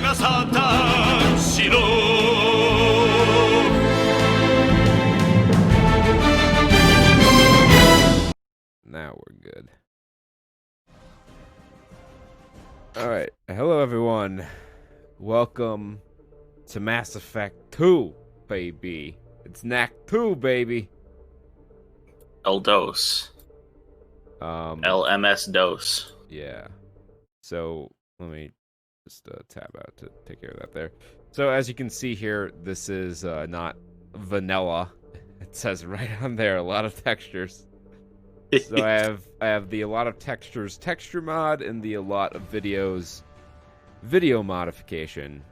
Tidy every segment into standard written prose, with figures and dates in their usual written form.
がサタンしろ Now we're good. Alright, hello everyone. Welcome to Mass Effect 2, baby. It's NAC 2, baby. El Dos. LMS Dos. Yeah. So, let me just tab out to take care of that there. So, as you can see here, this is not vanilla. It says right on there, a lot of textures. So I have the a lot of textures texture mod and the a lot of videos video modification.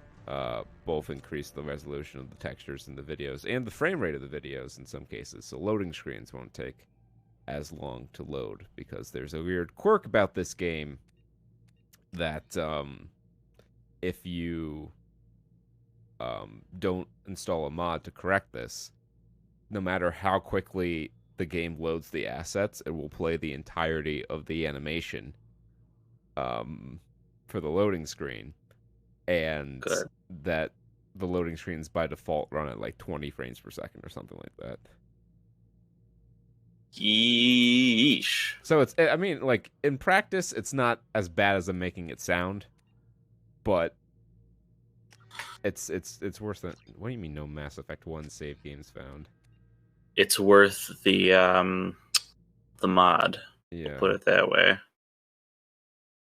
Both increase the resolution of the textures in the videos and the frame rate of the videos in some cases. So loading screens won't take as long to load because there's a weird quirk about this game that if you don't install a mod to correct this, no matter how quickly the game loads the assets, it will play the entirety of the animation for the loading screen, and that the loading screens by default run at like 20 frames per second or something like that. Yeesh. So it's, I mean, like in practice, it's not as bad as I'm making it sound, but it's worse than. What do you mean no Mass Effect 1 save games found? It's worth the mod. Yeah. We'll put it that way.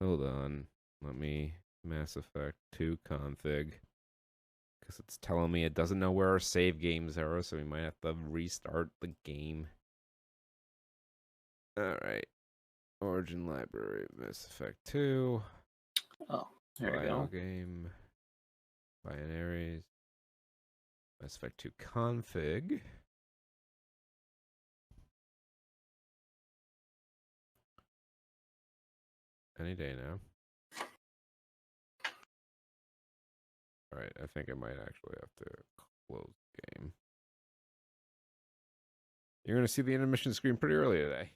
Hold on. Let me Mass Effect 2 config. Because it's telling me it doesn't know where our save games are, so we might have to restart the game. Alright. Origin library, Mass Effect 2. Oh, there we go. Game. Binaries. Mass Effect 2 config. Any day now. Alright, I think I might actually have to close the game. You're going to see the intermission screen pretty early today.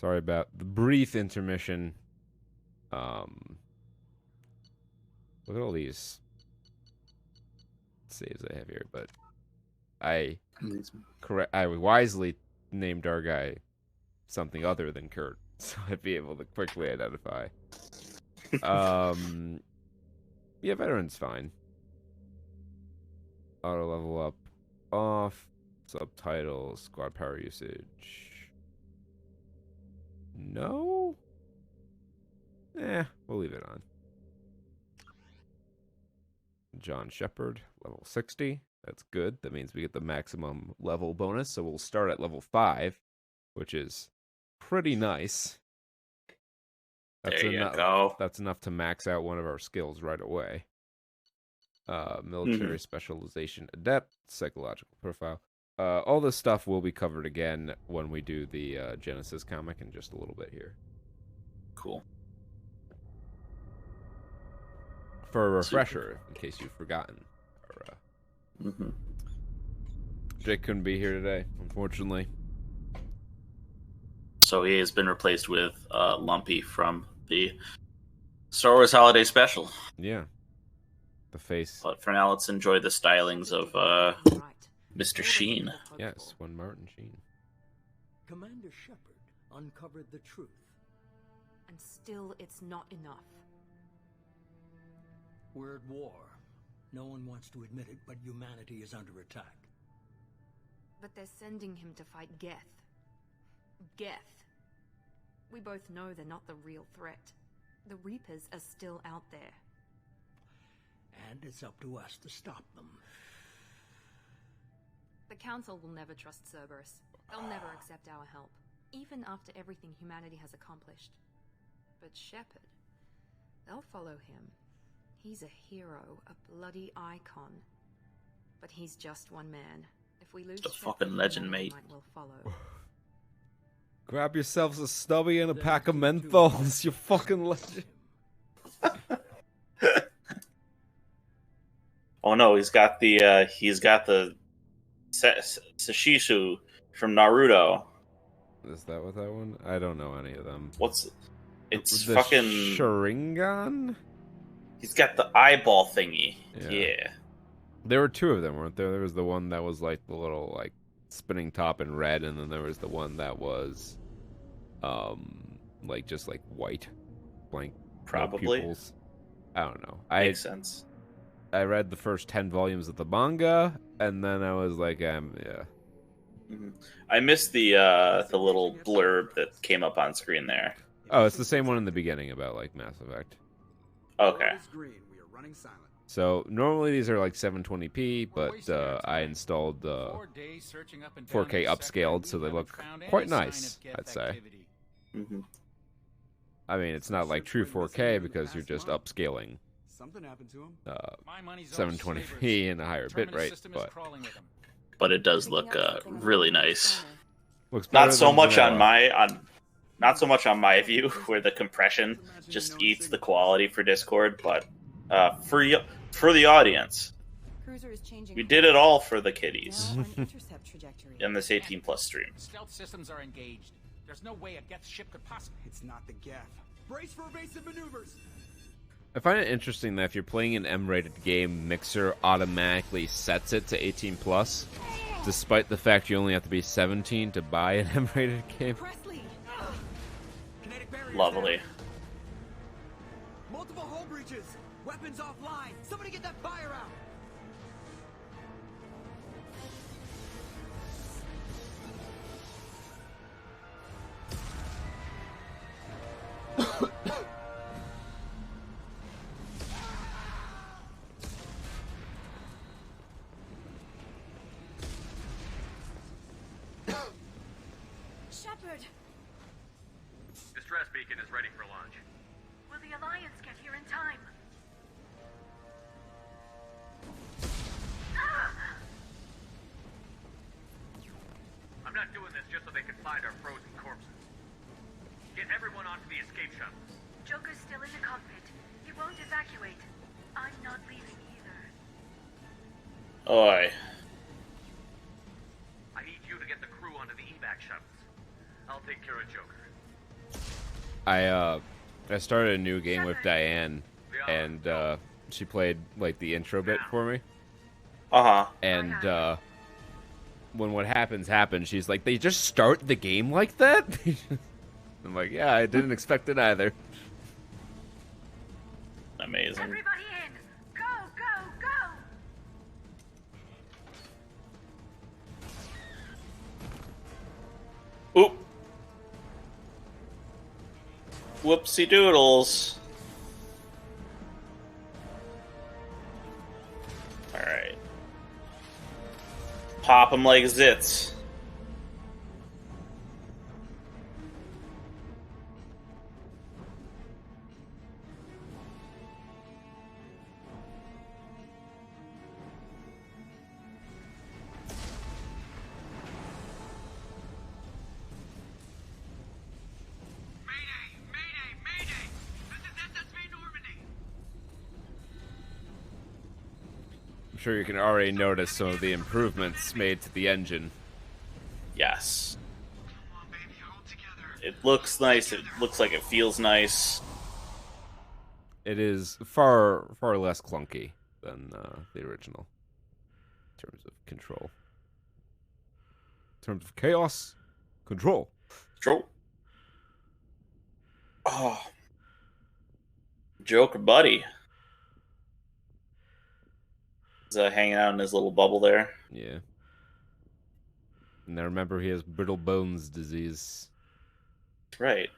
Sorry about the brief intermission. Look at all these saves I have here, but I wisely named our guy something other than Kurt, so I'd be able to quickly identify. Yeah, veteran's fine. Auto level up off. Subtitles, squad power usage. No? We'll leave it on. John Shepard, level 60. That's good. That means we get the maximum level bonus, so we'll start at level 5, which is pretty nice. There you go. That's enough to max out one of our skills right away. Military specialization adept, psychological profile. All this stuff will be covered again when we do the Genesis comic in just a little bit here. Cool. for a refresher, in case you've forgotten. Jake couldn't be here today, unfortunately. So he has been replaced with Lumpy from the Star Wars Holiday Special. Yeah. The face. But for now, let's enjoy the stylings of Mr. Sheen. Yes, one Martin Sheen. Commander Shepard uncovered the truth. And still, it's not enough. We're at war. No one wants to admit it, but humanity is under attack. But they're sending him to fight Geth. Geth. We both know they're not the real threat. The Reapers are still out there. And it's up to us to stop them. The Council will never trust Cerberus. They'll never accept our help, even after everything humanity has accomplished. But Shepard, they'll follow him. He's a hero, a bloody icon. But he's just one man. If we lose The Shepard, fucking legend, humanity mate. will follow. Grab yourselves a stubby and a pack of menthols, you fucking legend. Oh no, he's got the Sashishu from Naruto. Is that what that one? I don't know any of them. It's the fucking Sharingan? He's got the eyeball thingy. Yeah. Yeah. There were two of them, weren't there? There was the one that was like the little like spinning top in red, and then there was the one that was like just like white, blank, Probably. no pupils. I don't know. Makes sense. I read the first 10 volumes of the manga, and then I was like, yeah. Mm-hmm. I missed the little blurb that came up on screen there. Oh, it's the same one in the beginning about like Mass Effect. Okay. So normally these are like 720p, but I installed 4K upscaled, so they look quite nice, I'd say. Mm-hmm. I mean, it's not like true 4K because you're just upscaling 720p in a higher bitrate, but it does look really nice. Looks Not so much on my view, where the compression just eats the quality for Discord, but for the audience, we did it all for the kiddies in this 18+ stream. Stealth systems are engaged. There's no way a Geth ship could possibly. It's not the Geth. Brace for evasive maneuvers. I find it interesting that if you're playing an M-rated game, Mixer automatically sets it to 18+, despite the fact you only have to be 17 to buy an M-rated game. Lovely. Multiple hull breaches. Weapons offline. Somebody get that fire out. Shepard! Distress beacon is ready for launch. Will the Alliance get here in time? I'm not doing this just so they can find our frozen corpses. Get everyone onto the escape shuttles. Joker's still in the cockpit. He won't evacuate. I'm not leaving either. Oi. I need you to get the crew onto the evac shuttles. I'll take care of Joker. I started a new game with Diane, and she played like the intro bit for me. Uh-huh. And when what happens, she's like, they just start the game like that? I'm like, yeah, I didn't expect it either. Amazing. Everybody in! Go, go, go! Oop. Whoopsie doodles. Alright. Pop them like zits. sure you can already notice some of the improvements made to the engine. Yes. It looks nice. It looks like it feels nice. It is far less clunky than the original in terms of control. In terms of chaos, control. Control. Oh. Joker buddy. He's hanging out in his little bubble there. Yeah. And I remember he has brittle bones disease. Right.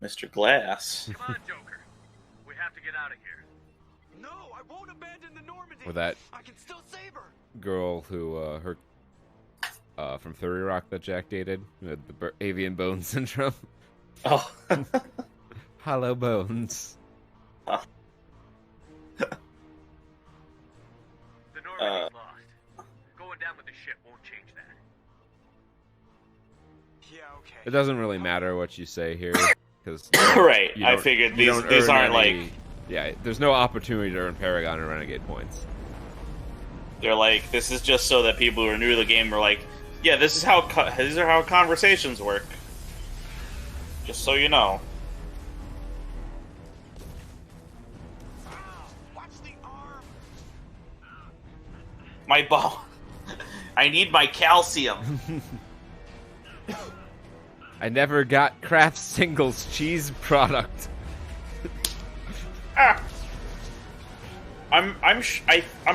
Mr. Glass. Come on, Joker. We have to get out of here. No, I won't abandon the Normandy. Or that I can still save her. girl who, her, from 30 Rock that Jack dated, who had the avian bone syndrome. Oh. Hollow bones. Huh. The Normandy's lost. Going down with the ship won't change that. Yeah, okay. It doesn't really matter what you say here, because Right. I figured these aren't like... Yeah, there's no opportunity to earn Paragon or Renegade points. They're like, this is just so that people who are new to the game are like, yeah, these are how conversations work. Just so you know. Watch the arm. My bone. I need my calcium. I never got Kraft Singles cheese product. Ah. I'm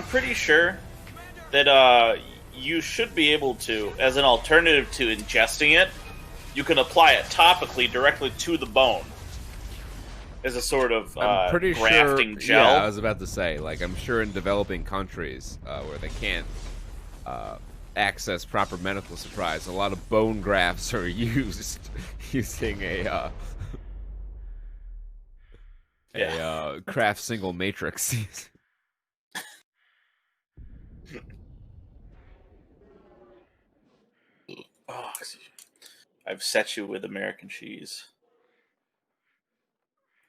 pretty sure that you should be able to, as an alternative to ingesting it, you can apply it topically directly to the bone as a sort of I'm pretty grafting sure, gel. Yeah, I was about to say, like, I'm sure in developing countries where they can't access proper medical supplies, a lot of bone grafts are used using a Kraft single matrix. Oh, I've set you with American cheese.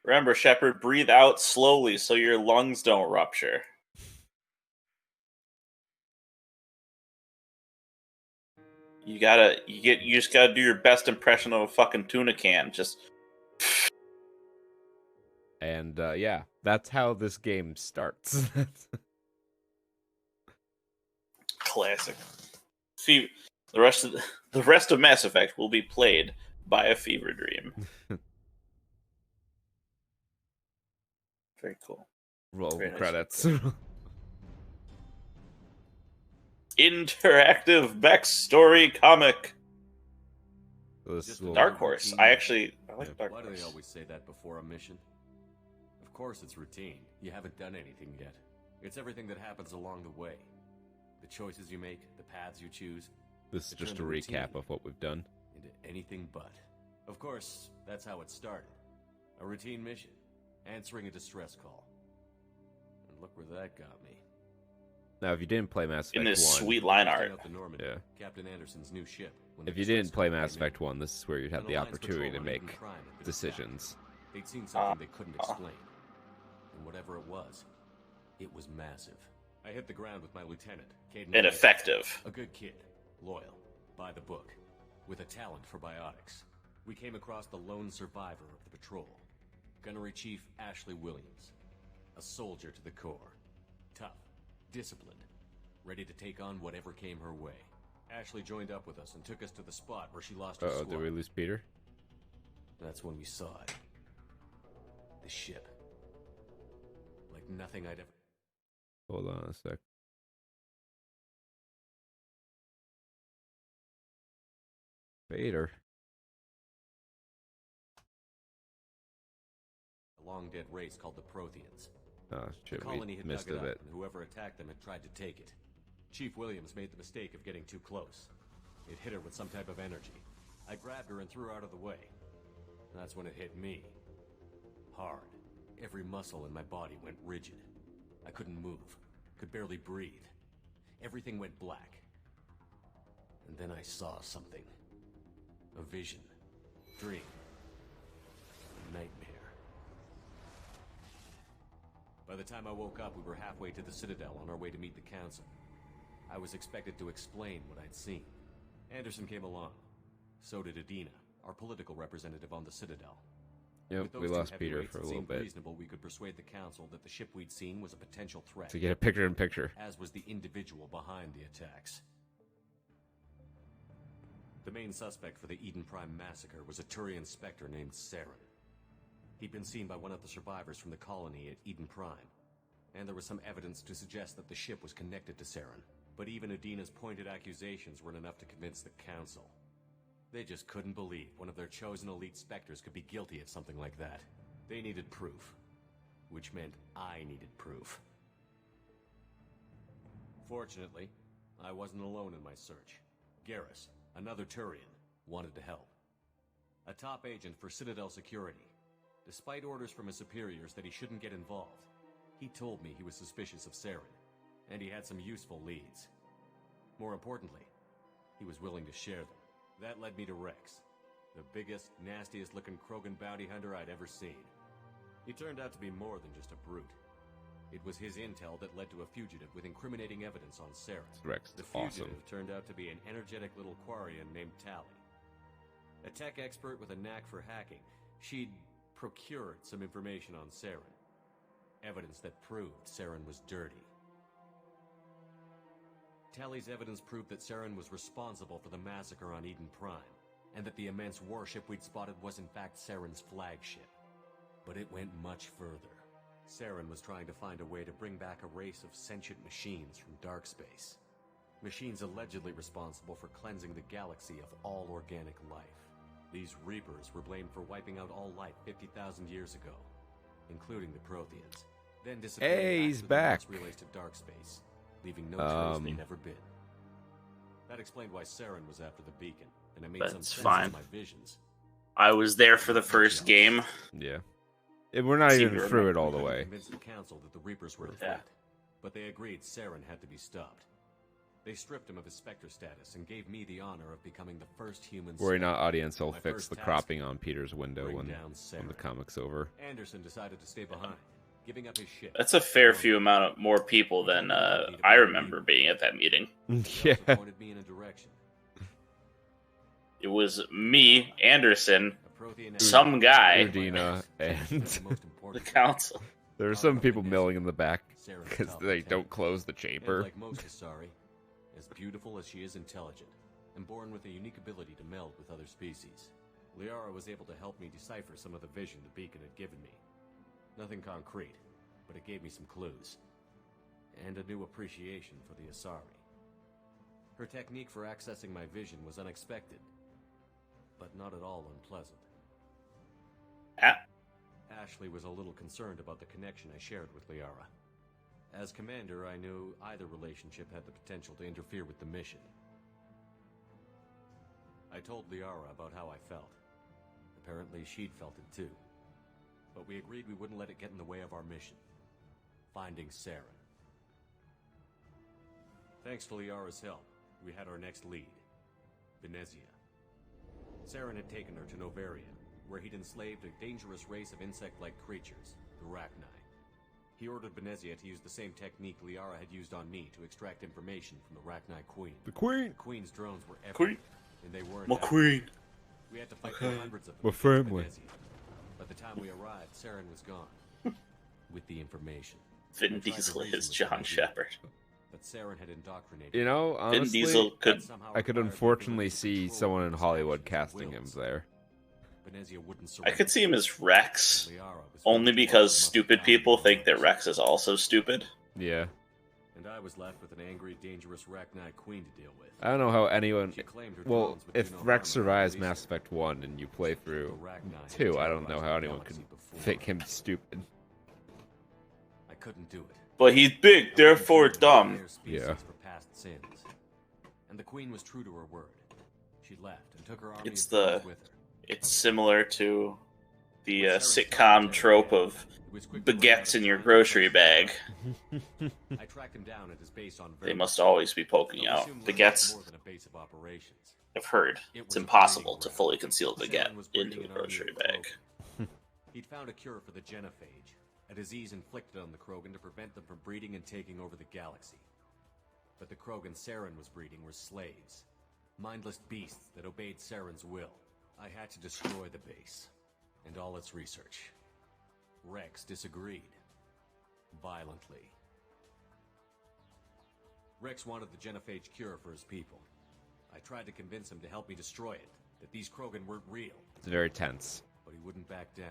Remember, Shepard, breathe out slowly so your lungs don't rupture. You just gotta do your best impression of a fucking tuna can. Just. And yeah, that's how this game starts. Classic. The rest of Mass Effect will be played by a fever dream. Very cool. Roll Very nice. credits. Interactive backstory comic. Will... Dark Horse. I like Dark Why do they Horse. always say that before a mission? Of course it's routine. You haven't done anything yet. It's everything that happens along the way. The choices you make, the paths you choose. This is just a recap of what we've done. Into anything but. Of course, that's how it started. A routine mission. Answering a distress call. And look where that got me. Now, if you didn't play Mass Effect 1... In this sweet line art. Yeah. Captain Anderson's new ship. If you didn't play Mass Effect 1, this is where you'd have the opportunity to make decisions. They'd seen something they couldn't explain. And whatever it was massive. I hit the ground with my lieutenant, Caden. Ineffective. A good kid. Loyal. By the book. With a talent for biotics. We came across the lone survivor of the patrol. Gunnery Chief Ashley Williams. A soldier to the core. Tough. Disciplined. Ready to take on whatever came her way. Ashley joined up with us and took us to the spot where she lost her squad. Did we lose Peter? That's when we saw it. The ship. Like nothing I'd ever... Hold on a sec. Vader. A long-dead race called the Protheans. Oh, shit, The colony we had missed dug a it bit. up, and whoever attacked them had tried to take it. Chief Williams made the mistake of getting too close. It hit her with some type of energy. I grabbed her and threw her out of the way. That's when it hit me. Hard. Every muscle in my body went rigid. I couldn't move. Could barely breathe. Everything went black. And then I saw something. A vision. Dream. A nightmare. By the time I woke up, we were halfway to the Citadel on our way to meet the Council. I was expected to explain what I'd seen. Anderson came along. So did Adina, our political representative on the Citadel. Yep, With those we two lost Peter heavyweights, for a it little seemed bit. reasonable we could persuade the Council that the ship we'd seen was a potential threat. To get a picture-in-picture. As was the individual behind the attacks. The main suspect for the Eden Prime massacre was a Turian Spectre named Saturn. He'd been seen by one of the survivors from the colony at Eden Prime, and there was some evidence to suggest that the ship was connected to Saturn. But even Adina's pointed accusations weren't enough to convince the Council. They just couldn't believe one of their chosen elite Spectres could be guilty of something like that. They needed proof, which meant I needed proof. Fortunately, I wasn't alone in my search. Garrus, another Turian, wanted to help. A top agent for Citadel Security. Despite orders from his superiors that he shouldn't get involved, he told me he was suspicious of Saturn, and he had some useful leads. More importantly, he was willing to share them. That led me to Rex, the biggest, nastiest-looking Krogan bounty hunter I'd ever seen. He turned out to be more than just a brute. It was his intel that led to a fugitive with incriminating evidence on Saturn. Rex, The fugitive awesome. turned out to be an energetic little Quarian named Tally. A tech expert with a knack for hacking, she'd procured some information on Saturn. Evidence that proved Saturn was dirty. Tally's evidence proved that Saturn was responsible for the massacre on Eden Prime, and that the immense warship we'd spotted was in fact Saren's flagship. But it went much further. Saturn was trying to find a way to bring back a race of sentient machines from dark space. Machines allegedly responsible for cleansing the galaxy of all organic life. These Reapers were blamed for wiping out all life 50,000 years ago, including the Protheans. Then disappeared Hey, he's through the back. mass relays to dark space, leaving no trace they'd ever been. That explained why Saturn was after the beacon, and it made some That's sense fine. to my visions. I was there for the first game. Yeah. We're not Seem even to through it remember all the I way. convinced the council that the Reapers were a Yeah. threat, but they agreed Saturn had to be stopped. They stripped him of his Spectre status and gave me the honor of becoming the first human. Worry not, Spectre. audience. I'll My fix first the task, cropping on Peter's window bring when down the Saturn. comic's over. Anderson decided to stay behind, giving up his ship. That's a fair few amount of more people than I remember being at that meeting. He Yeah. also pointed me in a direction. It was me, Anderson, A Prothean some guy, Udina, and The most the important council. there are some people milling in the back Saren's because top they lieutenant. don't close the And chamber. like most Asari, as beautiful as she is intelligent, and born with a unique ability to meld with other species, Liara was able to help me decipher some of the vision the beacon had given me. Nothing concrete, but it gave me some clues. And a new appreciation for the Asari. Her technique for accessing my vision was unexpected, but not at all unpleasant. Ashley was a little concerned about the connection I shared with Liara. As commander, I knew either relationship had the potential to interfere with the mission. I told Liara about how I felt. Apparently, she'd felt it too. But we agreed we wouldn't let it get in the way of our mission. Finding Saturn. Thanks to Liara's help, we had our next lead. Venezia. Saturn had taken her to Novaria, where he'd enslaved a dangerous race of insect-like creatures, the Rachni. He ordered Venezia to use the same technique Liara had used on me to extract information from the Rachni Queen. The Queen! The Queen's drones were everywhere, Queen. and they weren't My happy. queen. We had to fight hundreds of them My against family. Venezia. By the time we arrived, Saturn was gone. With the information. Vin I tried to Diesel reason is with John Venezia, Shepard. But Saturn had indoctrinated You know, Vin honestly, Diesel could. somehow I could required unfortunately the see control someone of in his Hollywood actions casting and him wills. there. Venezia wouldn't I surrender. could see him as Rex, Liara was only forced to because muscle stupid down people the think that orders. Rex is also stupid. Yeah. And I was left with an angry, dangerous Rachni Queen to deal with. I don't know how anyone... She claimed her Well, drones would if do no Rex harm in survives releasing Mass Effect 1 and you play The through Rachni had 2, I don't know terrorized how the anyone could galaxy before. think him stupid. I couldn't do it. But he's big, therefore dumb. Yeah. For past sins. And the Queen was true to her word. She left and took her army It's of drones the- with her. It's similar to the sitcom trope of baguettes in your grocery bag. I tracked him down at his base on They Vermont. must always be poking out. Baguettes, More than a base of operations. I've heard, it's impossible to fully conceal a baguette into a grocery bag. He'd found a cure for the genophage, a disease inflicted on the Krogan to prevent them from breeding and taking over the galaxy. But the Krogan Saren was breeding were slaves, mindless beasts that obeyed Saren's will. I had to destroy the base, and all its research. Rex disagreed. Violently. Rex wanted the genophage cure for his people. I tried to convince him to help me destroy it, that these Krogan weren't real. It's very tense. But he wouldn't back down.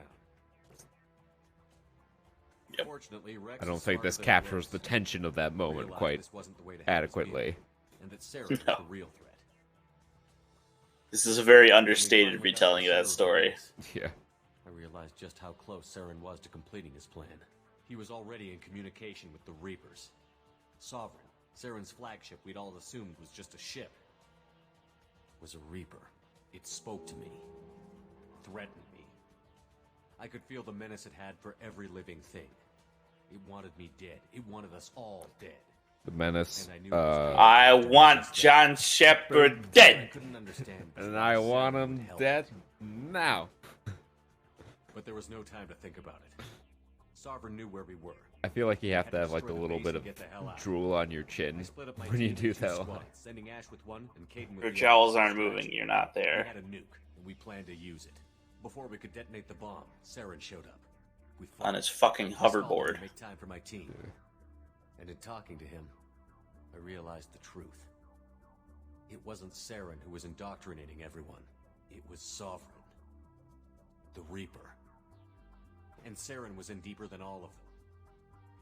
Yep. Fortunately, Rex I don't is think smarter this than captures Rex. the tension of that moment Realized quite this wasn't the way to handle his adequately. people, and that Saren was No. the real threat. This is a very understated retelling of that story. Yeah. I realized just how close Saren was to completing his plan. He was already in communication with the Reapers. Sovereign, Saren's flagship we'd all assumed was just a ship, was a Reaper. It spoke to me, threatened me. I could feel the menace it had for every living thing. It wanted me dead. It wanted us all dead. The menace. And I knew it was I want John Shepard I dead. couldn't understand. And I want Saren him would help. dead now. But there was no time to think about it. Sovereign knew where we were. I feel like you have to have like a little bit of drool on your I chin split up my when you team do into two that. squads, sending Ash with one and Caden with Your the jowls other. aren't moving. You're not We there. had a nuke, and we planned to use it. Before we could detonate the bomb, Saren showed up. We fought. On his fucking I stalled him hoverboard. to make time for my team. And in talking to him, I realized the truth. It wasn't Saren who was indoctrinating everyone. It was Sovereign. The Reaper. And Saren was in deeper than all of them.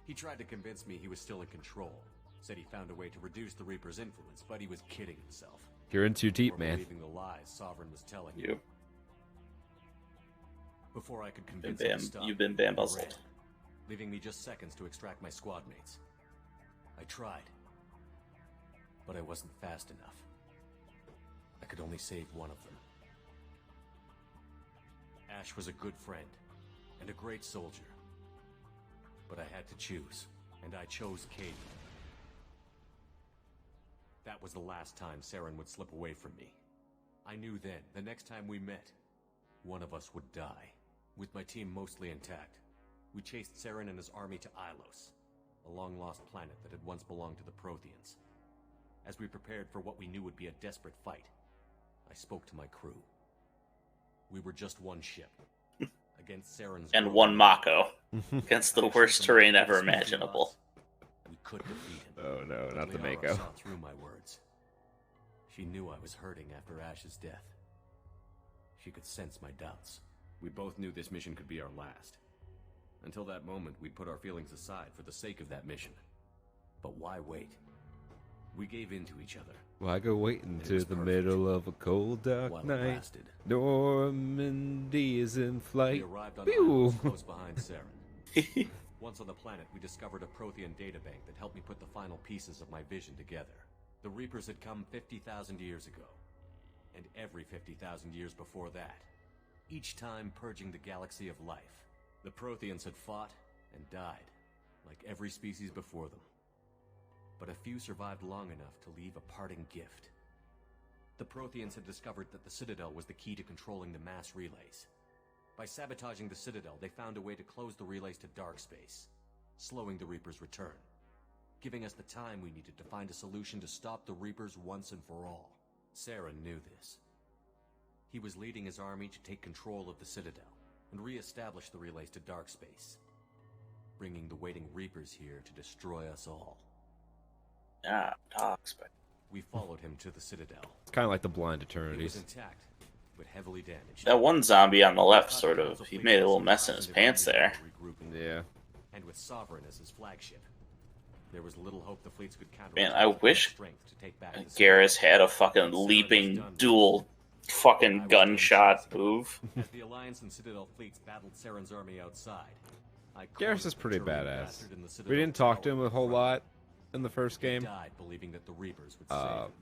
He tried to convince me he was still in control. Said he found a way to reduce the Reaper's influence, but he was kidding himself. You're in too deep, Or man. believing the lies Sovereign was telling him. You, Before I could convince him to stop, you've been he bamboozled. ran, leaving me just seconds to extract my squad mates. I tried, but I wasn't fast enough. I could only save one of them. Ash was a good friend and a great soldier, but I had to choose, and I chose Caden. That was the last time Saren would slip away from me. I knew then, the next time we met, one of us would die. With my team mostly intact, we chased Saren and his army to Ilos, a long-lost planet that had once belonged to the Protheans. As we prepared for what we knew would be a desperate fight, I spoke to my crew. We were just one ship, against Saren's And Krogan one army. Mako. Against the worst terrain ever imaginable. We could defeat him. Oh no, not the Liara Mako. saw through my words. She knew I was hurting after Ash's death. She could sense my doubts. We both knew this mission could be our last. Until that moment, we'd put our feelings aside for the sake of that mission. But why wait? We gave in to each other. Why go wait It into was the perfect. middle of a cold dark While it night? lasted. Normandy is in We flight. arrived on Pew! Ilos, close behind Saren. Once on the planet, we discovered a Prothean databank that helped me put the final pieces of my vision together. The Reapers had come 50,000 years ago, and every 50,000 years before that, each time purging the galaxy of life. The Protheans had fought and died, like every species before them. But a few survived long enough to leave a parting gift. The Protheans had discovered that the Citadel was the key to controlling the mass relays. By sabotaging the Citadel, they found a way to close the relays to dark space, slowing the Reapers' return, giving us the time we needed to find a solution to stop the Reapers once and for all. Saren knew this. He was leading his army to take control of the Citadel and re-establish the relays to dark space, bringing the waiting Reapers here to destroy us all. Ah, dogs, but We followed him to the Citadel. It's kind of like the Blind It was Eternities. intact, but heavily damaged. that one zombie on the left, sort of, he made a little mess in his pants there. Yeah. And with Sovereign as his flagship, there was little hope the fleets could counter. Man, I wish strength to take back the Garrus had a fucking leaping dual fucking gunshot move. As the Alliance and Citadel fleets battled Saren's army outside, I Garrus is pretty cornered the Turian badass. bastard in the We Citadel didn't talk to tower him a whole front. lot in the first He game, died believing that the Reapers would save him.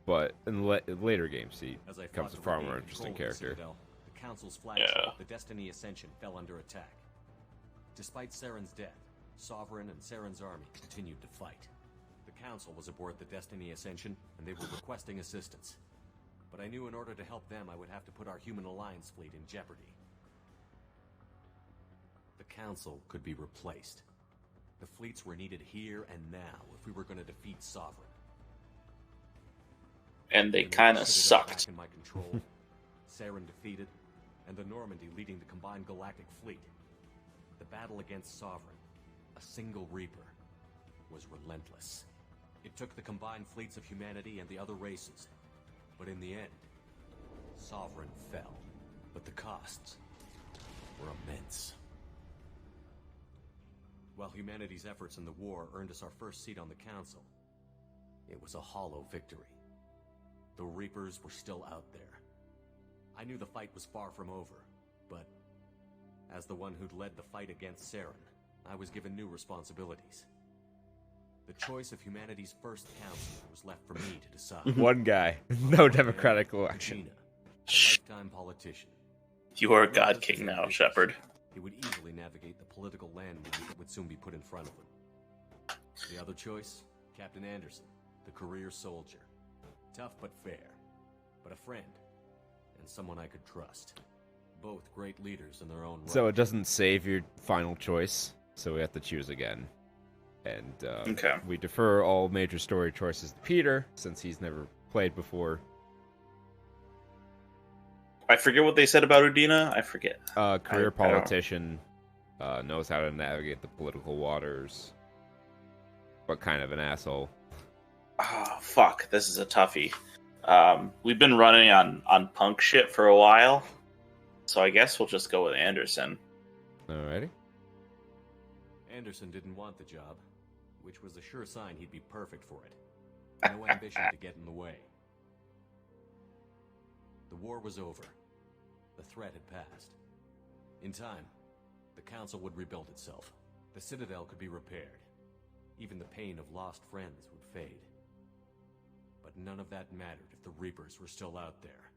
but in later games he As I becomes fought a to far regain more control interesting of the character. Citadel, the Council's flagship, Yeah. the Destiny Ascension, fell under attack. Despite Saren's death, Sovereign and Saren's army continued to fight. The Council was aboard the Destiny Ascension, and they were requesting assistance. But I knew in order to help them, I would have to put our human alliance fleet in jeopardy. The Council could be replaced. The fleets were needed here and now if we were going to defeat Sovereign. And they With kind the of Citadel sucked. back in my control, Saturn defeated, and the Normandy leading the combined galactic fleet. The battle against Sovereign, a single Reaper, was relentless. It took the combined fleets of humanity and the other races, but in the end, Sovereign fell. But the costs were immense. While humanity's efforts in the war earned us our first seat on the Council, it was a hollow victory. The Reapers were still out there. I knew the fight was far from over, but as the one who'd led the fight against Saturn, I was given new responsibilities. The choice of humanity's first council was left for me to decide. One guy, no democratic election. Gina, a lifetime politician. You are a God King now, Shepard. He would easily navigate the political landmine that would soon be put in front of him. The other choice, Captain Anderson, the career soldier. Tough but fair, but a friend, and someone I could trust. Both great leaders in their own right. So it doesn't save your final choice, so we have to choose again. And Okay. we defer all major story choices to Peter, since he's never played before. I forget what they said about Udina. I forget. Career I don't- politician, knows how to navigate the political waters, but kind of an asshole. Oh, fuck. This is a toughie. We've been running on punk shit for a while, so I guess we'll just go with Anderson. Alrighty. Anderson didn't want the job, which was a sure sign he'd be perfect for it. No ambition to get in the way. The war was over. The threat had passed. In time, the Council would rebuild itself. The Citadel could be repaired. Even the pain of lost friends would fade. But none of that mattered if the Reapers were still out there.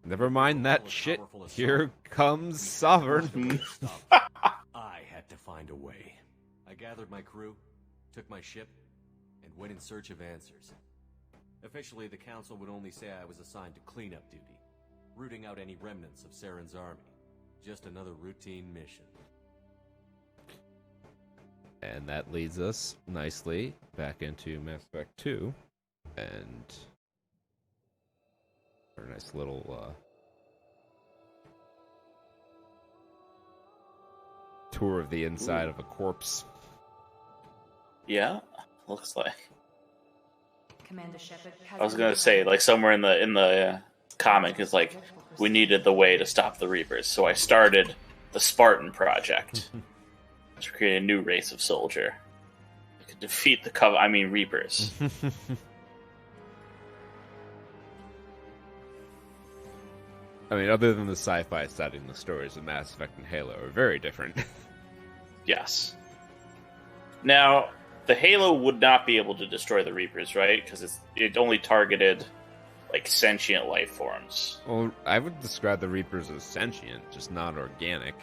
Never mind that shit. Here comes Sovereign. I had to find a way. I gathered my crew, took my ship, and went in search of answers. Officially, the Council would only say I was assigned to cleanup duty, rooting out any remnants of Saren's army. Just another routine mission. And that leads us nicely back into Mass Effect 2. And a nice little tour of the inside of a corpse. Yeah, looks like. Commander Shepard has I was gonna say, like, somewhere in the comic is like, we needed the way to stop the Reapers, so I started the Spartan Project to create a new race of soldier that could defeat the Reapers. I mean, other than the sci-fi setting, the stories of Mass Effect and Halo are very different. Yes. Now, the Halo would not be able to destroy the Reapers, right? Because it only targeted, like, sentient life forms. Well, I would describe the Reapers as sentient, just not organic.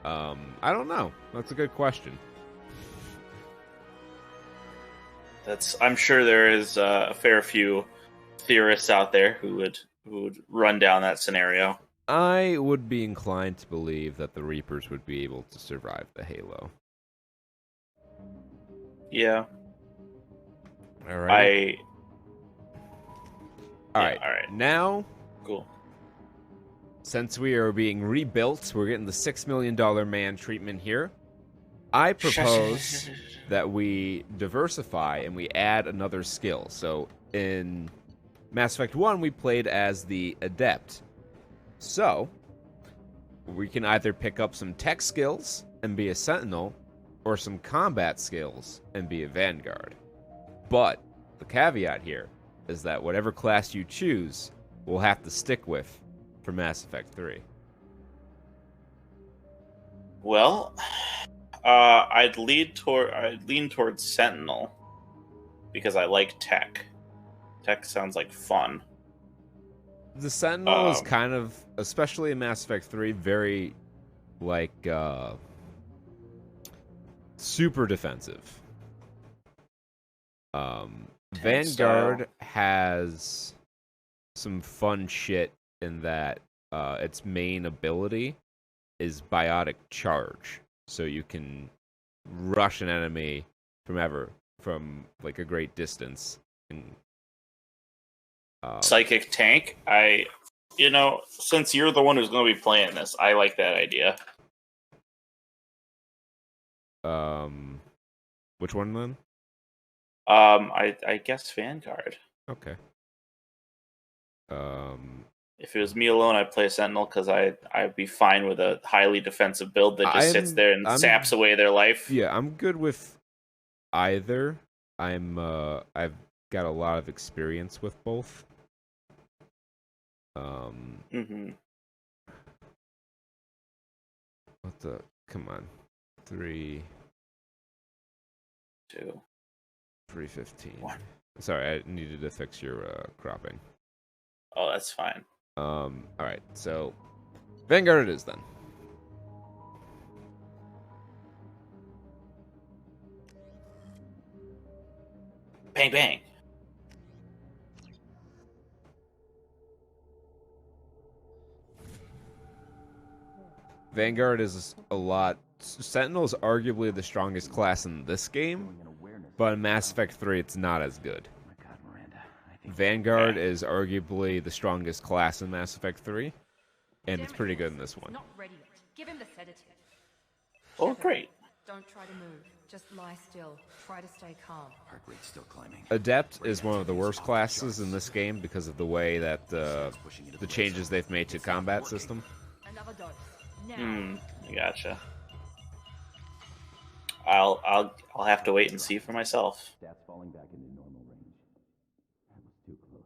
I don't know. That's a good question. I'm sure there is a fair few theorists out there who would run down that scenario. I would be inclined to believe that the Reapers would be able to survive the Halo. Yeah. All right. All right. All right. Now, Cool. since we are being rebuilt, we're getting the $6 million man treatment here. I propose that we diversify and we add another skill. So in Mass Effect 1, we played as the Adept. So we can either pick up some tech skills and be a Sentinel, or some combat skills and be a Vanguard. But the caveat here is that whatever class you choose, we'll have to stick with for Mass Effect 3. Well, I'd lean towards Sentinel because I like tech. Tech sounds like fun. The Sentinel is kind of, especially in Mass Effect 3, very, like, super defensive. Vanguard has some fun shit in that its main ability is biotic charge. so you can rush an enemy from like a great distance. And, Psychic tank. Since you're the one who's going to be playing this, I like that idea. Which one then? I guess Vanguard. Okay. If it was me alone, I'd play Sentinel because I'd be fine with a highly defensive build that just sits there and saps away their life. Yeah, I'm good with either. I've got a lot of experience with both. What the? Come on, 3, 2, 315. 1. Sorry, I needed to fix your cropping. Oh, that's fine. All right, so Vanguard it is then. Bang bang. Vanguard is a lot. Sentinel is arguably the strongest class in this game, but in Mass Effect 3, it's not as good. Vanguard is arguably the strongest class in Mass Effect 3, and it's pretty good in this one. Not ready yet. Give him the sedative. Oh, great. Don't try to move. Just lie still. Try to stay calm. Heart rate's still climbing. Adept is one of the worst classes in this game because of the way that the changes they've made to combat system. Another dose. Now. Gotcha. I'll have to wait and see for myself. Stats falling back into normal range. That was too close.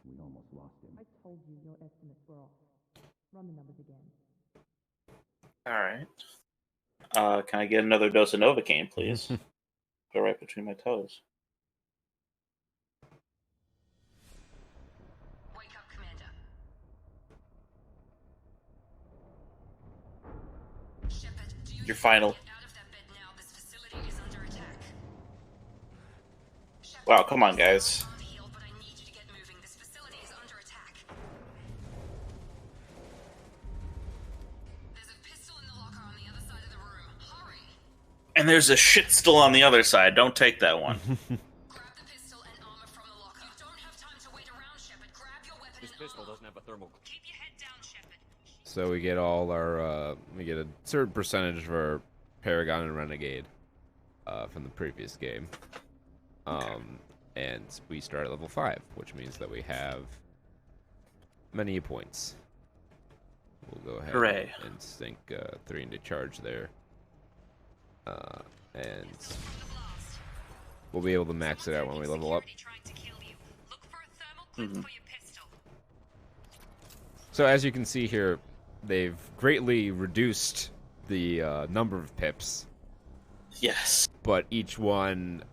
We almost lost him. I told you your estimates were off. Run the numbers again. All right. Can I get another dose of Novocaine, please? Go right between my toes. Wake up, Commander. Shepard, do you Your final. get out of that bed now? This facility is under attack. Shepard, Wow, come on, guys. I'm healed, but I need you to get moving. This facility is under attack. There's a pistol in the locker on the other side of the room. Hurry! And there's a shit still on the other side. Don't take that one. Grab the pistol and armor from the locker. You don't have time to wait around, Shepard. Grab your weapon This and pistol armor. doesn't have a thermal. Keep your head down, Shepard. So we get all our, we get a certain percentage of our Paragon and Renegade from the previous game. And we start at level 5, which means that we have many points. We'll go ahead Hooray. and sink 3 into charge there. And we'll be able to max it out when we level up. So as you can see here, they've greatly reduced the number of pips, Yes. but each one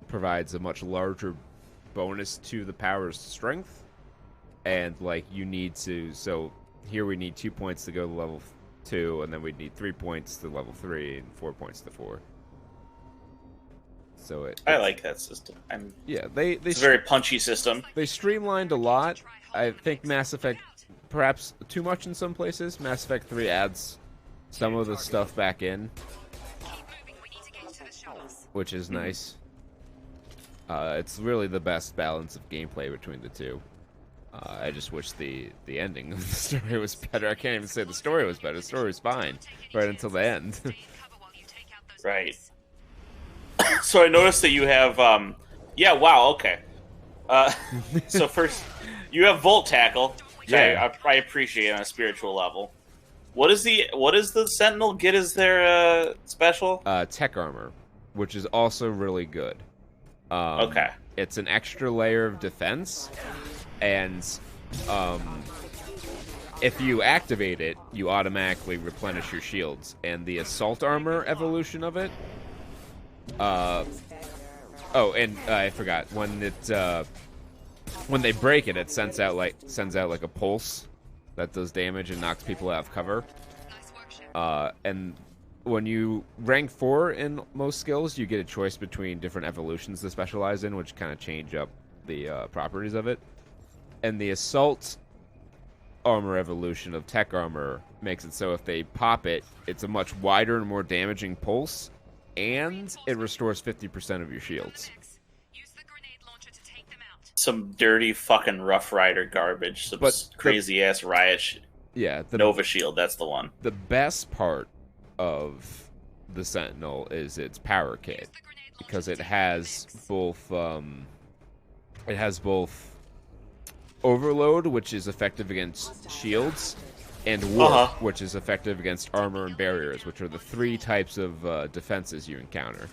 provides a much larger bonus to the power's strength. And like you need to, so here we need 2 points to go to level 2, and then we'd need 3 points to level 3 and 4 points to 4. So I like that system. Yeah, It's a very punchy system. they streamlined a lot. I think Mass Effect, perhaps too much in some places. Mass Effect 3 adds some of the stuff back in, which is nice. It's really the best balance of gameplay between the two. I just wish the ending of the story was better. I can't even say the story was better. The story was fine right until the end. Right. So I noticed that you have, yeah, wow, okay. So first, you have Volt Tackle, which Yeah. I appreciate on a spiritual level. What is the Sentinel get as their special? Tech armor, which is also really good. Okay. It's an extra layer of defense, and if you activate it, you automatically replenish your shields. And the assault armor evolution of it. Oh, and I forgot when they break it, it sends out like a pulse that does damage and knocks people out of cover. And when you rank 4 in most skills, you get a choice between different evolutions to specialize in, which kind of change up the properties of it. And the assault armor evolution of tech armor makes it so if they pop it, it's a much wider and more damaging pulse, and it restores 50% of your shields. Some dirty fucking Rough Rider garbage. Some crazy ass riot shit. Yeah, Nova Shield, that's the one. The best part of the Sentinel is its power kit, because it has both Overload, which is effective against shields, and Warp, which is effective against armor and barriers, which are the 3 types of defenses you encounter.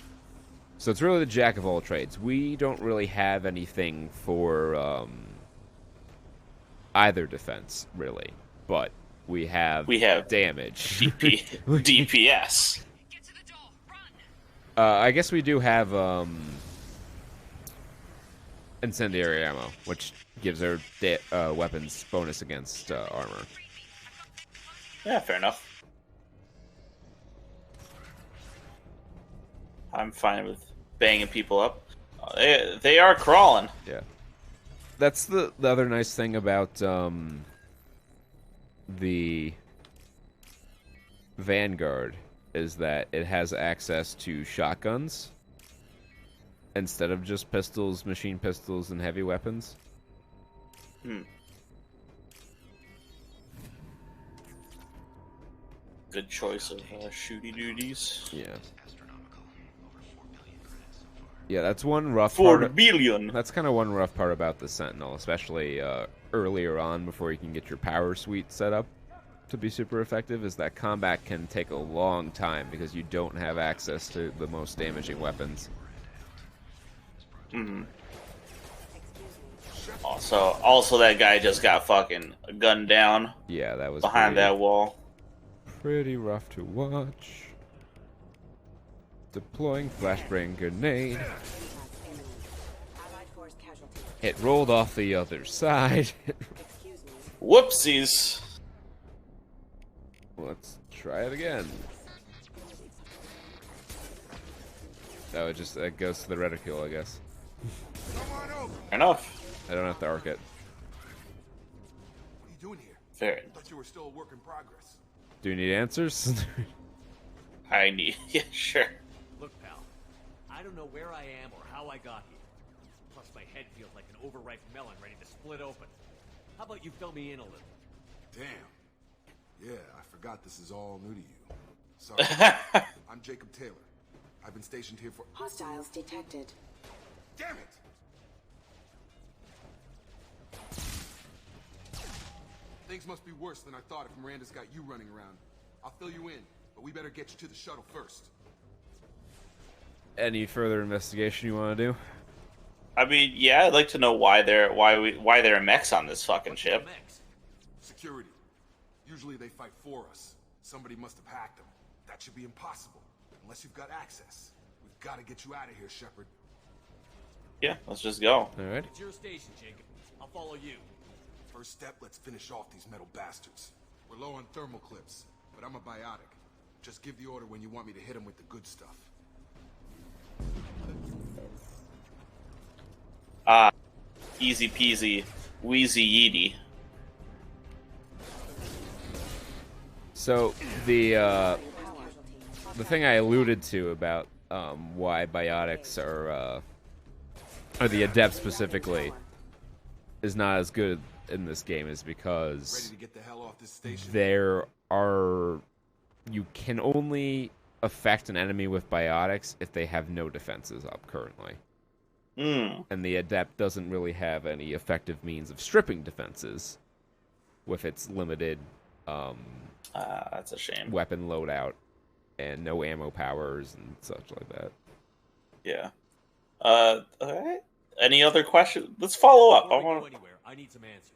So it's really the jack of all trades. We don't really have anything for either defense, really, but we have damage. DPS. I guess we do have incendiary ammo, which gives our weapons bonus against armor. Yeah, fair enough. I'm fine with banging people up. They are crawling. Yeah. That's the other nice thing about the Vanguard, is that it has access to shotguns instead of just pistols, machine pistols, and heavy weapons. Good choice of shooty duties. Yeah. Yeah, that's one rough 4 billion. That's kind of one rough part about the Sentinel, especially earlier on before you can get your power suite set up to be super effective, is that combat can take a long time because you don't have access to the most damaging weapons. Also that guy just got fucking gunned down. Yeah, that was behind that wall. Pretty rough to watch. Deploying flashbang grenade. It rolled off the other side. Whoopsies. Let's try it again. Oh, it goes to the reticule, I guess. Fair enough. I don't have to arc it. What are you doing here? Fair. I thought you were still a work in progress. Do you need answers? Yeah, sure. Look, pal, I don't know where I am or how I got here. Plus, my head feels like an overripe melon ready to split open. How about you fill me in a little? Damn. Yeah, I forgot this is all new to you. Sorry. I'm Jacob Taylor. I've been stationed here for... Hostiles detected. Damn it! Things must be worse than I thought if Miranda's got you running around. I'll fill you in, but we better get you to the shuttle first. Any further investigation you want to do? I mean, yeah, I'd like to know why there are mechs on this fucking ship. Security. Usually they fight for us. Somebody must have hacked them. That should be impossible, unless you've got access. We've got to get you out of here, Shepard. Yeah, let's just go. All right. It's your station, Jacob. I'll follow you. First step, let's finish off these metal bastards. We're low on thermal clips, but I'm a biotic. Just give the order when you want me to hit them with the good stuff. Easy peasy, wheezy yeety. So the thing I alluded to about why biotics are the adept specifically is not as good in this game is because you can only affect an enemy with biotics if they have no defenses up currently. And the adept doesn't really have any effective means of stripping defenses with its limited that's a shame. Weapon loadout and no ammo powers and such like that. Yeah. Okay. Any other questions? Let's follow up. I need some answers.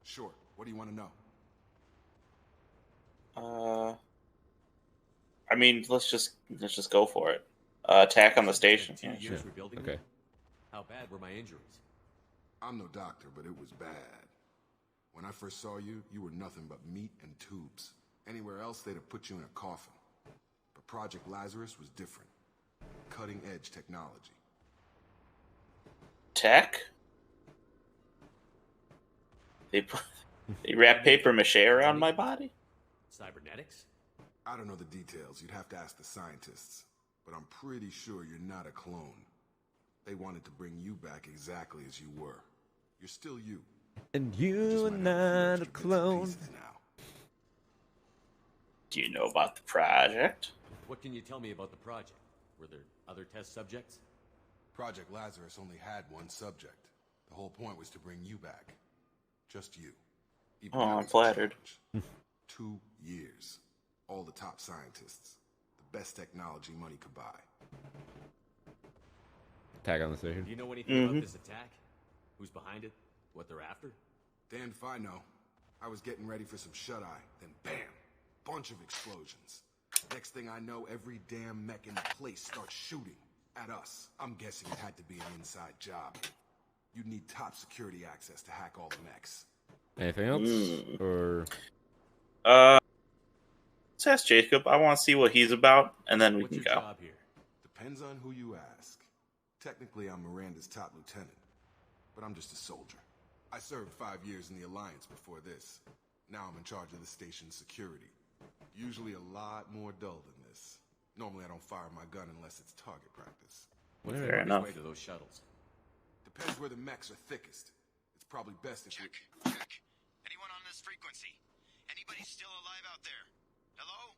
Sure. What do you want to know? I mean, let's just go for it. Attack on the station. Yeah, sure. Okay. How bad were my injuries? I'm no doctor, but it was bad. When I first saw you, you were nothing but meat and tubes. Anywhere else, they'd have put you in a coffin. But Project Lazarus was different. Cutting-edge technology. Tech? You wrap paper mache around my body? Cybernetics? I don't know the details. You'd have to ask the scientists. But I'm pretty sure you're not a clone. They wanted to bring you back exactly as you were. You're still you. And You you just are might have a few not a extra bits and clone. pieces now. Do you know about the project? What can you tell me about the project? Were there other test subjects? Project Lazarus only had one subject. The whole point was to bring you back. Just you. Even Oh, that I'm was a flattered. challenge. 2 years. All the top scientists. The best technology money could buy. Tag on the station. Do you know anything about this attack? Who's behind it? What they're after? Damned if I know. I was getting ready for some shut-eye, then bam! Bunch of explosions. Next thing I know, every damn mech in the place starts shooting at us. I'm guessing it had to be an inside job. You'd need top security access to hack all the mechs. Anything else? Or Let's ask Jacob. I want to see what he's about, and then we What's can your go. job here? Depends on who you ask. Technically, I'm Miranda's top lieutenant, but I'm just a soldier. I served 5 years in the Alliance before this. Now I'm in charge of the station's security. Usually a lot more dull than this. Normally I don't fire my gun unless it's target practice. What's Fair the enough. way to those shuttles? Depends where the mechs are thickest. It's probably best if you... Check. Anyone on this frequency? Anybody still alive out there? Hello?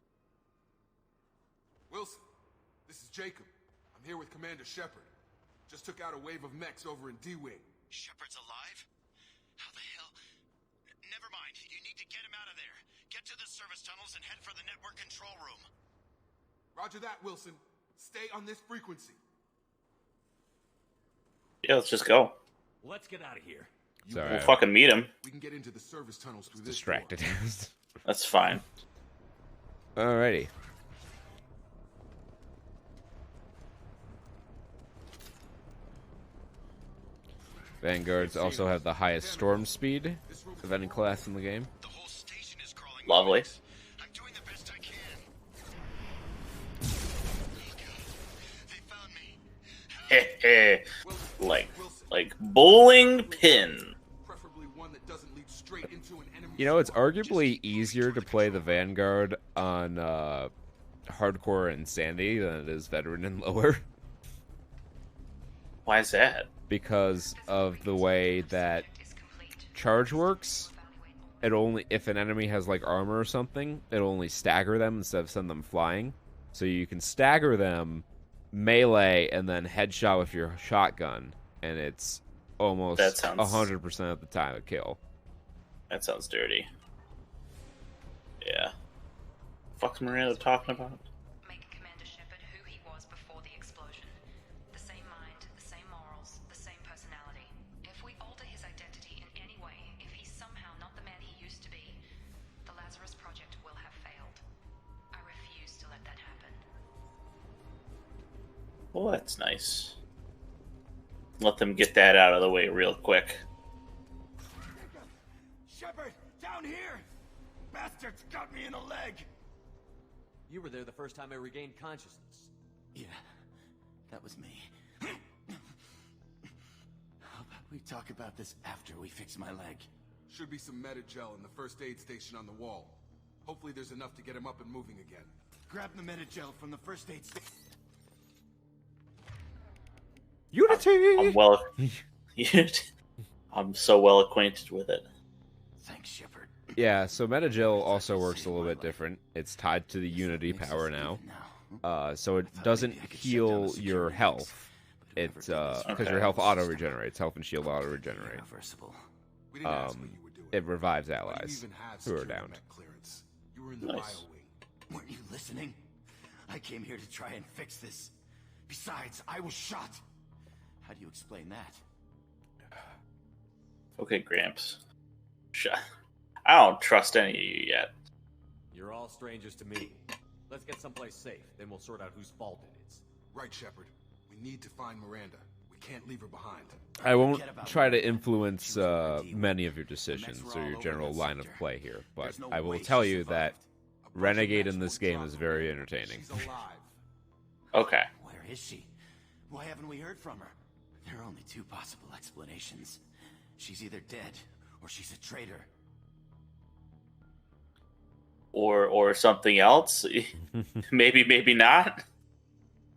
Wilson, this is Jacob. I'm here with Commander Shepard. Just took out a wave of mechs over in D-Wing. Shepard's alive? How the hell? Never mind. You need to get him out of there. Get to the service tunnels and head for the network control room. Roger that, Wilson. Stay on this frequency. Yeah, let's just go. Let's get out of here. sorry, We'll fucking meet him. We can get into the service tunnels through this distracted. That's fine. Alrighty. Vanguards also have the highest storm speed of any class in the game. The whole station is crawling. Lovely. I'm doing the best I can. They found me. like bowling pin. Preferably one that doesn't lead straight into an enemy. You know, it's arguably easier to play the Vanguard on hardcore Insanity than it is veteran and lower. Why is that? Because of the way that charge works. It only, if an enemy has like armor or something, it'll only stagger them instead of send them flying. So you can stagger them, melee, and then headshot with your shotgun, and it's almost That sounds- 100% of the time a kill. That sounds dirty. Yeah. Fuck's Miranda talking about? Make Commander Shepard who he was before the explosion. The same mind, the same morals, the same personality. If we alter his identity in any way, if he's somehow not the man he used to be, the Lazarus Project will have failed. I refuse to let that happen. Well, that's nice. Let them get that out of the way real quick. Shepard, down here! Bastards got me in the leg! You were there the first time I regained consciousness. Yeah, that was me. How about we talk about this after we fix my leg? Should be some Metagel in the first aid station on the wall. Hopefully there's enough to get him up and moving again. Grab the Metagel from the first aid station. Unity! I'm well. I'm so well acquainted with it. Thanks, Shepard. Yeah, so Metagel also works a little bit different. It's tied to the Unity power now. So it doesn't heal your health. It's because your health auto regenerates. Health and shield auto regenerate. It revives allies who are down. You were in the Nice. bio wing. Weren't you listening? I came here to try and fix this. Besides, I was shot. How do you explain that? Okay, Gramps. I don't trust any of you yet. You're all strangers to me. Let's get someplace safe, then we'll sort out whose fault it is. Right, Shepard. We need to find Miranda. We can't leave her behind. I won't try to influence many of your decisions or your general line of play here, but I will tell you that Renegade in this game is very entertaining. She's alive. Okay. Where is she? Why haven't we heard from her? There are only two possible explanations. She's either dead, or she's a traitor. or something else. Maybe not.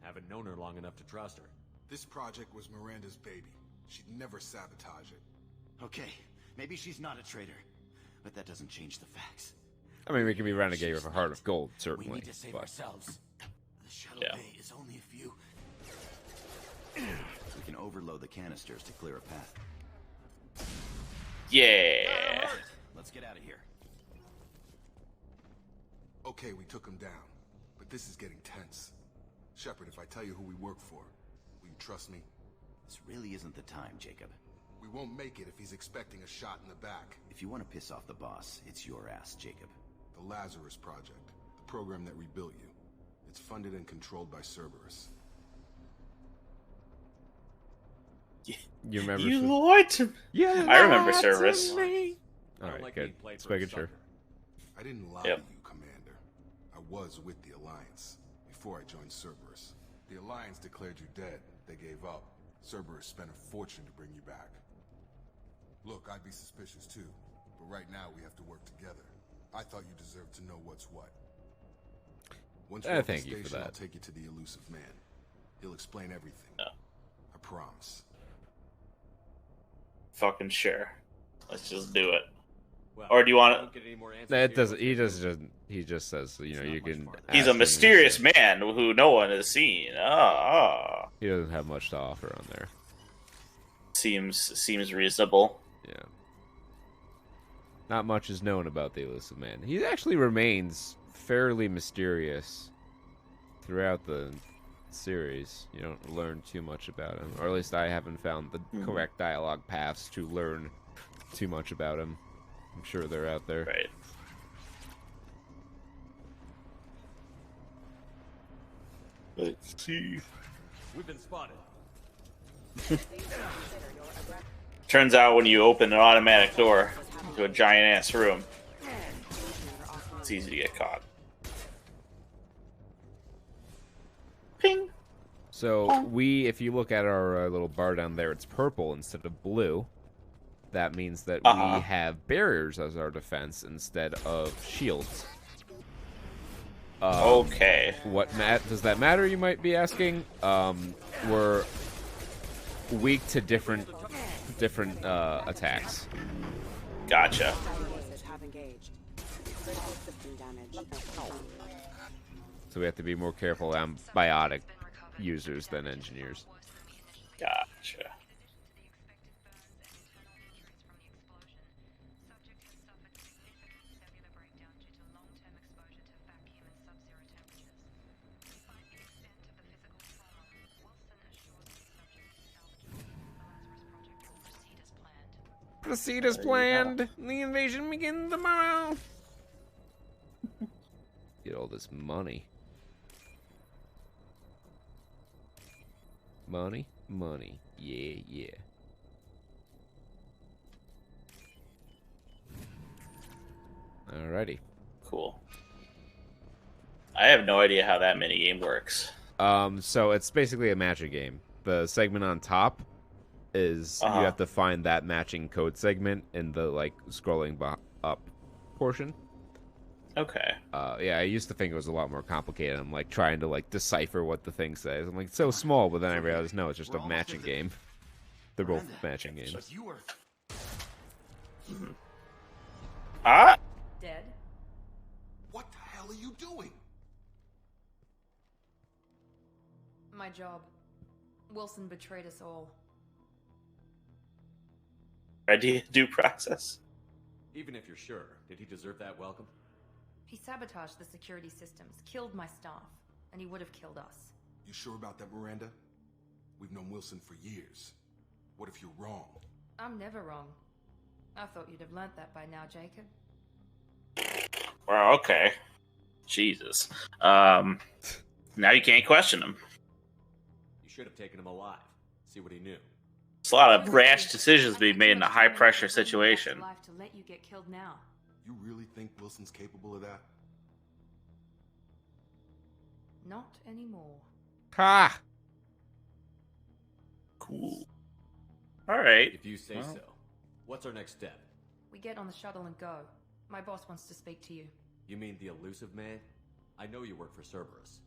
Haven't known her long enough to trust her. This project was Miranda's baby. She'd never sabotage it. Okay, maybe she's not a traitor, but that doesn't change the facts. I mean, we can be renegade with a heart of gold, We certainly. need to save But ourselves. The shuttle Yeah. bay is only a few. We can overload the canisters to clear a path. Yeah. Let's get out of here. Okay, we took him down, but this is getting tense. Shepard, if I tell you who we work for, will you trust me? This really isn't the time, Jacob. We won't make it if he's expecting a shot in the back. If you want to piss off the boss, it's your ass, Jacob. The Lazarus Project, the program that rebuilt you. It's funded and controlled by Cerberus. you remember? You lied to me. Yeah, I remember Cerberus. All right, good. Just making sure. I didn't lie Yep. to you, Commander. I was with the Alliance before I joined Cerberus. The Alliance declared you dead. They gave up. Cerberus spent a fortune to bring you back. Look, I'd be suspicious too, but right now we have to work together. I thought you deserved to know what's what. Once you're at the Thank you for station, I'll that. take you to the elusive man. He'll explain everything. Yeah. I promise. Fucking sure. Let's just do it. Well, Or do you want don't get any more answers That here. doesn't. He just doesn't. He just says, you know, It's not you much can. farther. He's ask a him, mysterious he said- man who no one has seen. He doesn't have much to offer on there. Seems reasonable. Yeah. Not much is known about the elusive man. He actually remains fairly mysterious throughout the series. You don't learn too much about him, or at least I haven't found the correct dialogue paths to learn too much about him. I'm sure they're out there. Right. Let's see. We've been spotted. Turns out when you open an automatic door to a giant ass room, it's easy to get caught. Ping. So if you look at our little bar down there, it's purple instead of blue. That means that we have barriers as our defense instead of shields. Okay. What does that matter? You might be asking. We're weak to different attacks. Gotcha. So we have to be more careful on biotic users than engineers. Gotcha. Proceed as planned. The invasion begins tomorrow. Get all this money. Money. Yeah. Alrighty. Cool. I have no idea how that minigame works. So it's basically a matching game. The segment on top is you have to find that matching code segment in the scrolling up portion. Okay. Yeah, I used to think it was a lot more complicated. I'm trying to decipher what the thing says. I'm it's so small, but then I realized no, it's just a matching game. They're both matching games. Ah. Dead? What the hell are you doing? My job. Wilson betrayed us all. Ready due process. Even if you're sure, did he deserve that welcome? He sabotaged the security systems, killed my staff, and he would have killed us. You sure about that, Miranda? We've known Wilson for years. What if you're wrong? I'm never wrong. I thought you'd have learnt that by now, Jacob. Well, okay. Jesus. Now you can't question him. You should have taken him alive. See what he knew. It's a lot of rash decisions being made in a high pressure situation. Life to let you get killed now. You really think Wilson's capable of that? Not anymore. Ha! Cool. Alright. If you say so. What's our next step? We get on the shuttle and go. My boss wants to speak to you. You mean the elusive man? I know you work for Cerberus.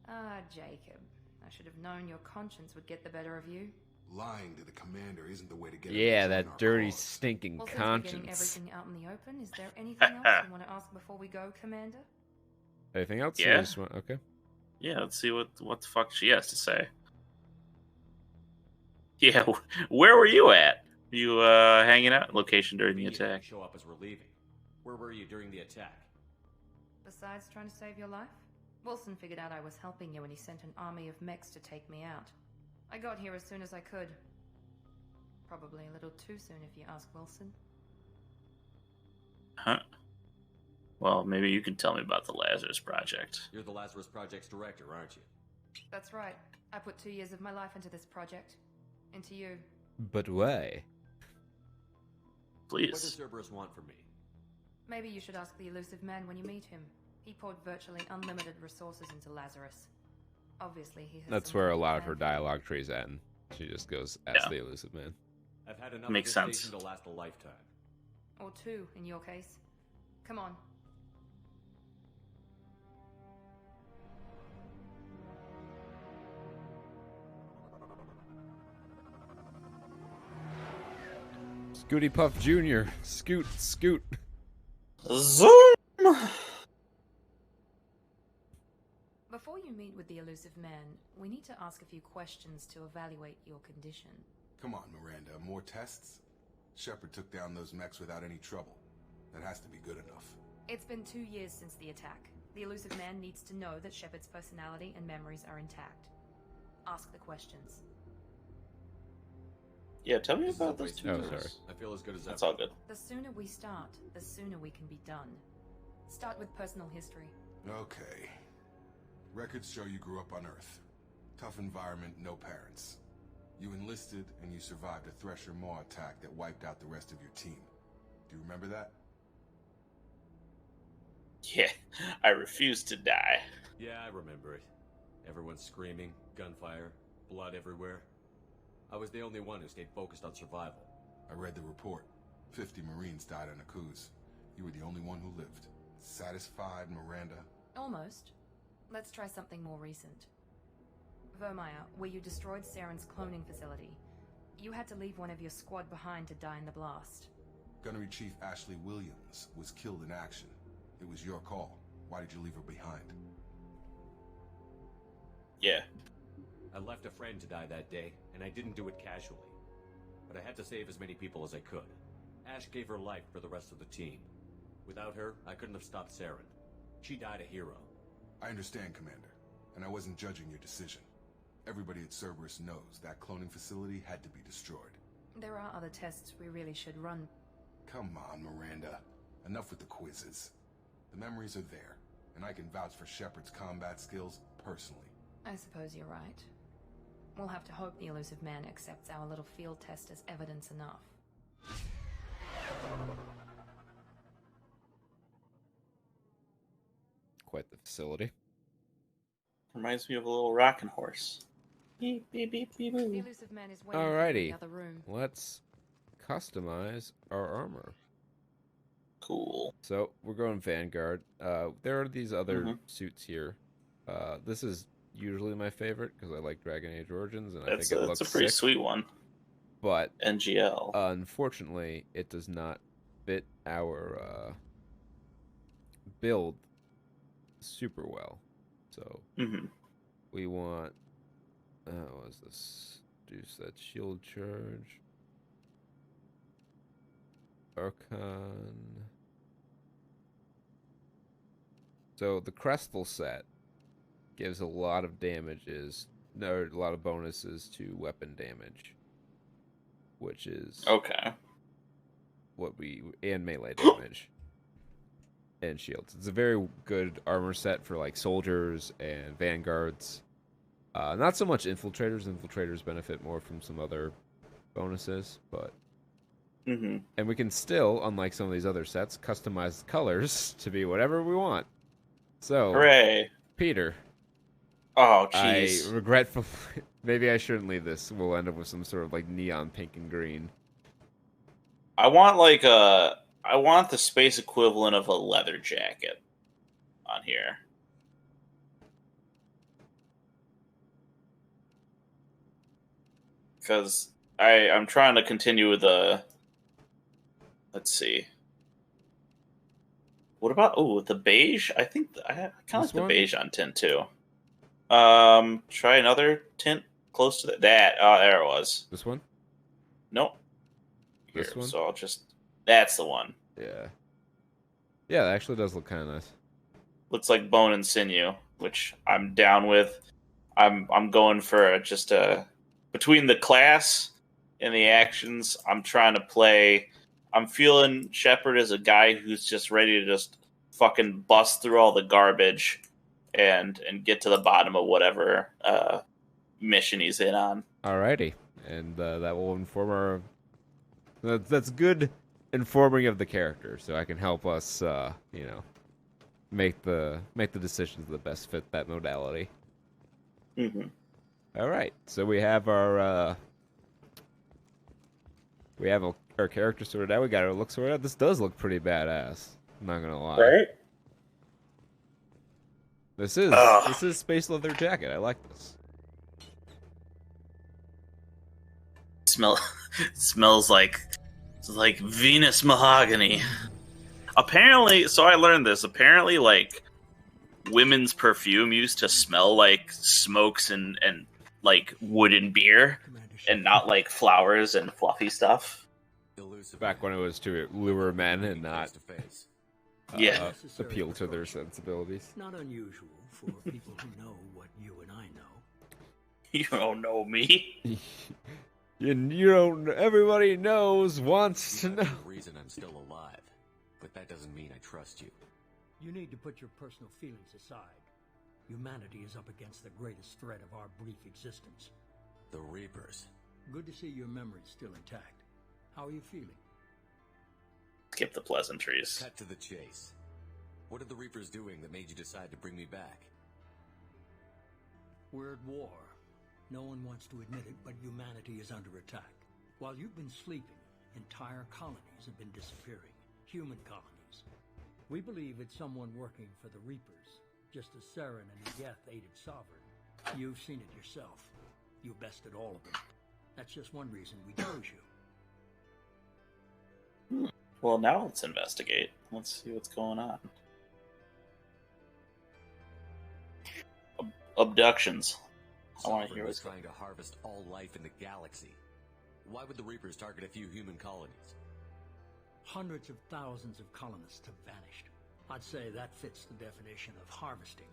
Ah, Jacob. I should have known your conscience would get the better of you. Lying to the commander isn't the way to get Yeah, him to join that our dirty, cause. stinking Well, since we're getting conscience. everything out in the open, is there anything else you want to ask before we go, Commander? Anything else? Yeah. Okay. Yeah, let's see what the fuck she has to say. Yeah, where were you at? You hanging out? Location during the You didn't attack. show up as we're leaving. Where were you during the attack? Besides trying to save your life, Wilson figured out I was helping you when he sent an army of mechs to take me out. I got here as soon as I could. Probably a little too soon if you ask Wilson. Huh? Well, maybe you can tell me about the Lazarus Project. You're the Lazarus Project's director, aren't you? That's right. I put 2 years of my life into this project. Into you. But why? Please. What does Cerberus want from me? Maybe you should ask the elusive man when you meet him. He poured virtually unlimited resources into Lazarus. Obviously, he has. That's some where a kind lot of plan her for dialogue trees at, and she just goes, "Ask Yeah. the elusive man." I've had enough Makes of this sense. station to last a lifetime. Or 2, in your case. Come on. Scooty Puff Jr. Scoot, scoot. Zoom! Before you meet with the elusive man, we need to ask a few questions to evaluate your condition. Come on, Miranda, more tests? Shepard took down those mechs without any trouble. That has to be good enough. It's been 2 years since the attack. The elusive man needs to know that Shepard's personality and memories are intact. Ask the questions. Yeah, tell me This is about a those waste two. of Oh, time. sorry. I feel as good as That's ever. all good. The sooner we start, the sooner we can be done. Start with personal history. Okay. Records show you grew up on Earth. Tough environment, no parents. You enlisted and you survived a Thresher Maw attack that wiped out the rest of your team. Do you remember that? Yeah, I refuse to die. Yeah, I remember it. Everyone screaming, gunfire, blood everywhere. I was the only one who stayed focused on survival. I read the report. 50 Marines died on a cruise. You were the only one who lived. Satisfied, Miranda? Almost. Let's try something more recent. Vermeer, where you destroyed Saren's cloning facility. You had to leave one of your squad behind to die in the blast. Gunnery Chief Ashley Williams was killed in action. It was your call. Why did you leave her behind? Yeah. I left a friend to die that day, and I didn't do it casually. But I had to save as many people as I could. Ash gave her life for the rest of the team. Without her, I couldn't have stopped Saren. She died a hero. I understand, Commander, and I wasn't judging your decision. Everybody at Cerberus knows that cloning facility had to be destroyed. There are other tests we really should run. Come on, Miranda. Enough with the quizzes. The memories are there, and I can vouch for Shepard's combat skills personally. I suppose you're right. We'll have to hope the elusive man accepts our little field test as evidence enough. Quite the facility. Reminds me of a little rocking horse. Beep, beep, beep, beep, The beep. elusive man is waiting for you in Alrighty. the other room. Let's customize our armor. Cool. So we're going Vanguard. There are these other Mhm. suits here. This is usually my favorite because I like Dragon Age Origins and I That's think it a, looks that's a pretty sick. sweet one. But NGL. unfortunately, it does not fit our build super well. So Mm-hmm. we want what is this? Reduce that shield charge. Archon. So the Crestal set gives a lot of damages, no, a lot of bonuses to weapon damage, which is Okay. what we and melee damage and shields. It's a very good armor set for like soldiers and vanguards. Not so much infiltrators. Infiltrators benefit more from some other bonuses, but Mm-hmm. and we can still, unlike some of these other sets, customize the colors to be whatever we want. So, Hooray. Peter, Oh, I jeez. regretfully, maybe I shouldn't leave this. We'll end up with some sort of like neon pink and green. I want like a I want the space equivalent of a leather jacket on here. Because I'm trying to continue with the... Let's see. What about the beige? I think I kind of like the beige on tint too. Try another tint close to that. There it was. This one? Nope. This one? So that's the one. Yeah. Yeah, that actually does look kind of nice. Looks like bone and sinew, which I'm down with. I'm going for just between the class and the actions. I'm trying to play. I'm feeling Shepard as a guy who's just ready to just fucking bust through all the garbage and get to the bottom of whatever mission he's in on. Alrighty, and that will inform our. That's good informing of the character, so I can help us, make the decisions that best fit that modality. Mm-hmm. All right, so we have our our character sorted out. We got our look sorted out. This does look pretty badass. I'm not gonna lie. Right? This is space leather jacket. I like this. Smells like Venus mahogany. Apparently, so I learned this. Apparently, like women's perfume used to smell like smokes and like wood and beer, and not like flowers and fluffy stuff. Back when it was to lure men and not appeal to their sensibilities. Not unusual for people who know what you and I know. You don't know me. You don't. Everybody wants to know. The reason I'm still alive, but that doesn't mean I trust you. You need to put your personal feelings aside. Humanity is up against the greatest threat of our brief existence. The Reapers. Good to see your memory's still intact. How are you feeling? Skip the pleasantries. Cut to the chase. What are the Reapers doing that made you decide to bring me back? We're at war. No one wants to admit it, but humanity is under attack. While you've been sleeping, entire colonies have been disappearing. Human colonies. We believe it's someone working for the Reapers, just as Saturn and Geth aided Sovereign. You've seen it yourself. You bested all of them. That's just one reason we chose you. Well, now let's investigate. Let's see what's going on. Abductions. I want to hear what's trying to harvest all life in the galaxy. Why would the Reapers target a few human colonies? Hundreds of thousands of colonists have vanished. I'd say that fits the definition of harvesting.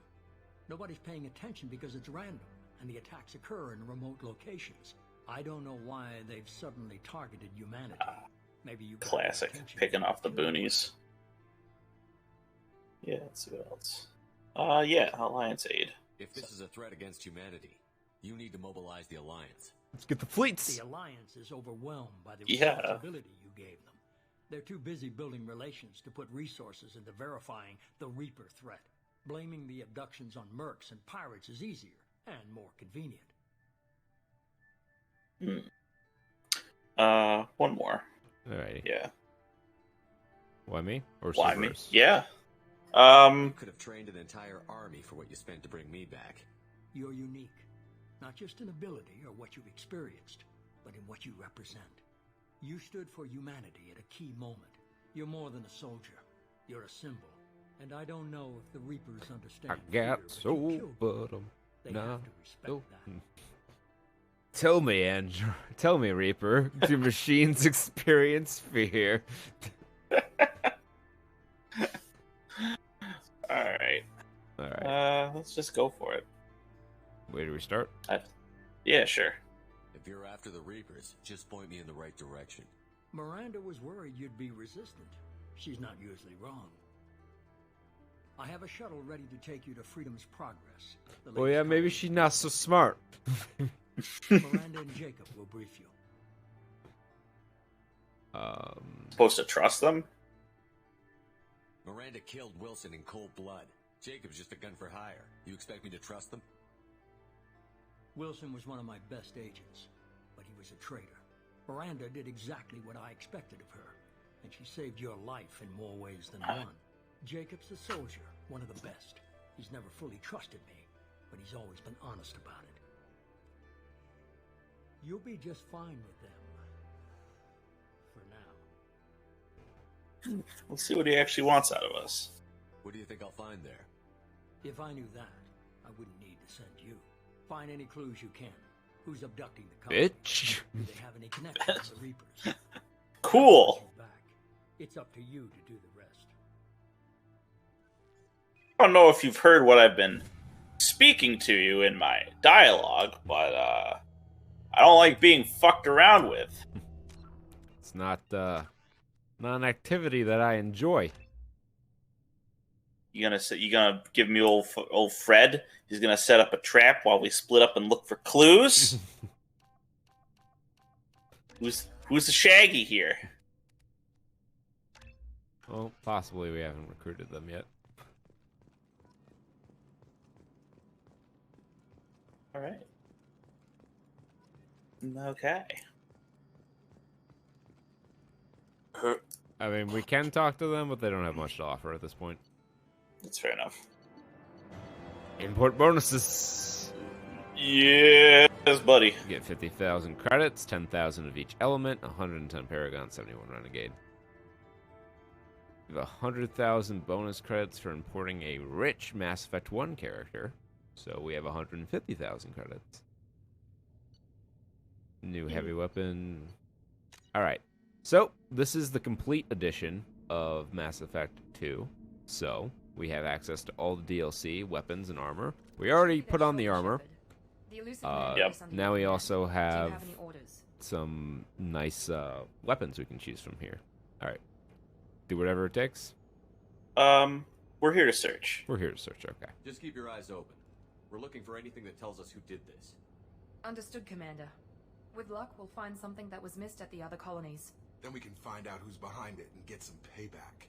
Nobody's paying attention because it's random, and the attacks occur in remote locations. I don't know why they've suddenly targeted humanity. Maybe you classic picking off the boonies. Yeah, let's see what else. Yeah, Alliance aid. If this is a threat against humanity, you need to mobilize the Alliance. Let's get the fleets. The Alliance is overwhelmed by the responsibility you gave them. They're too busy building relations to put resources into verifying the Reaper threat. Blaming the abductions on mercs and pirates is easier and more convenient. One more. Alright. Yeah. Why me? Or why me? Cerberus? Yeah. You could have trained an entire army for what you spent to bring me back. You're unique. Not just in ability or what you've experienced, but in what you represent. You stood for humanity at a key moment. You're more than a soldier. You're a symbol. And I don't know if the Reapers understand. I got fear, so but they nah. have to respect that. Tell me, Andrew. Tell me, Reaper. Do machines experience fear? Alright. Let's just go for it. Where do we start? Yeah, sure. If you're after the Reapers, just point me in the right direction. Miranda was worried you'd be resistant. She's not usually wrong. I have a shuttle ready to take you to Freedom's Progress. Oh yeah, maybe she's not so smart. Miranda and Jacob will brief you. Supposed to trust them? Miranda killed Wilson in cold blood. Jacob's just a gun for hire. You expect me to trust them? Wilson was one of my best agents, but he was a traitor. Miranda did exactly what I expected of her. and she saved your life in more ways than one. Jacob's a soldier, one of the best. He's never fully trusted me, but he's always been honest about it. You'll be just fine with them. For now. We'll see what he actually wants out of us. What do you think I'll find there? If I knew that, I wouldn't need to send you. Find any clues you can. Who's abducting the colony? Bitch. Do they have any connection to the Reapers? Cool. It's up to you to do the rest. I don't know if you've heard what I've been speaking to you in my dialogue, but I don't like being fucked around with. It's not an activity that I enjoy. You gonna give me old Fred? He's gonna set up a trap while we split up and look for clues. Who's the Shaggy here? Well, possibly we haven't recruited them yet. All right. Okay. I mean, we can talk to them, but they don't have much to offer at this point. That's fair enough. Import bonuses. Yes, buddy. You get 50,000 credits, 10,000 of each element, 110 Paragon, 71 Renegade. You have 100,000 bonus credits for importing a rich Mass Effect 1 character. So we have 150,000 credits. New heavy weapon. Alright. So, this is the complete edition of Mass Effect 2. So, we have access to all the DLC, weapons, and armor. We already put on the armor. Now we also have some nice weapons we can choose from here. Alright. Do whatever it takes. We're here to search. We're here to search, okay. Just keep your eyes open. We're looking for anything that tells us who did this. Understood, Commander. With luck, we'll find something that was missed at the other colonies. Then we can find out who's behind it and get some payback.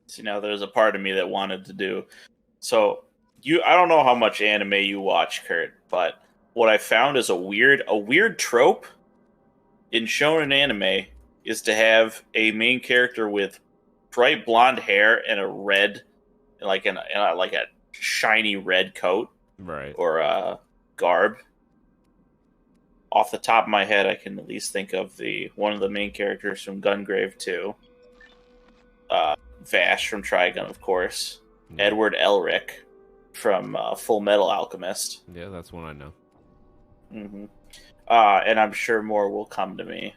See, now there's a part of me that wanted to do. So, I don't know how much anime you watch, Kurt, but what I found is a weird trope in shonen anime is to have a main character with bright blonde hair and a red, like a shiny red coat, right, or garb. Off the top of my head, I can at least think of one of the main characters from Gungrave 2. Vash from Trigun, of course. Yeah. Edward Elric from Full Metal Alchemist. Yeah, that's one I know. Mm-hmm. And I'm sure more will come to me.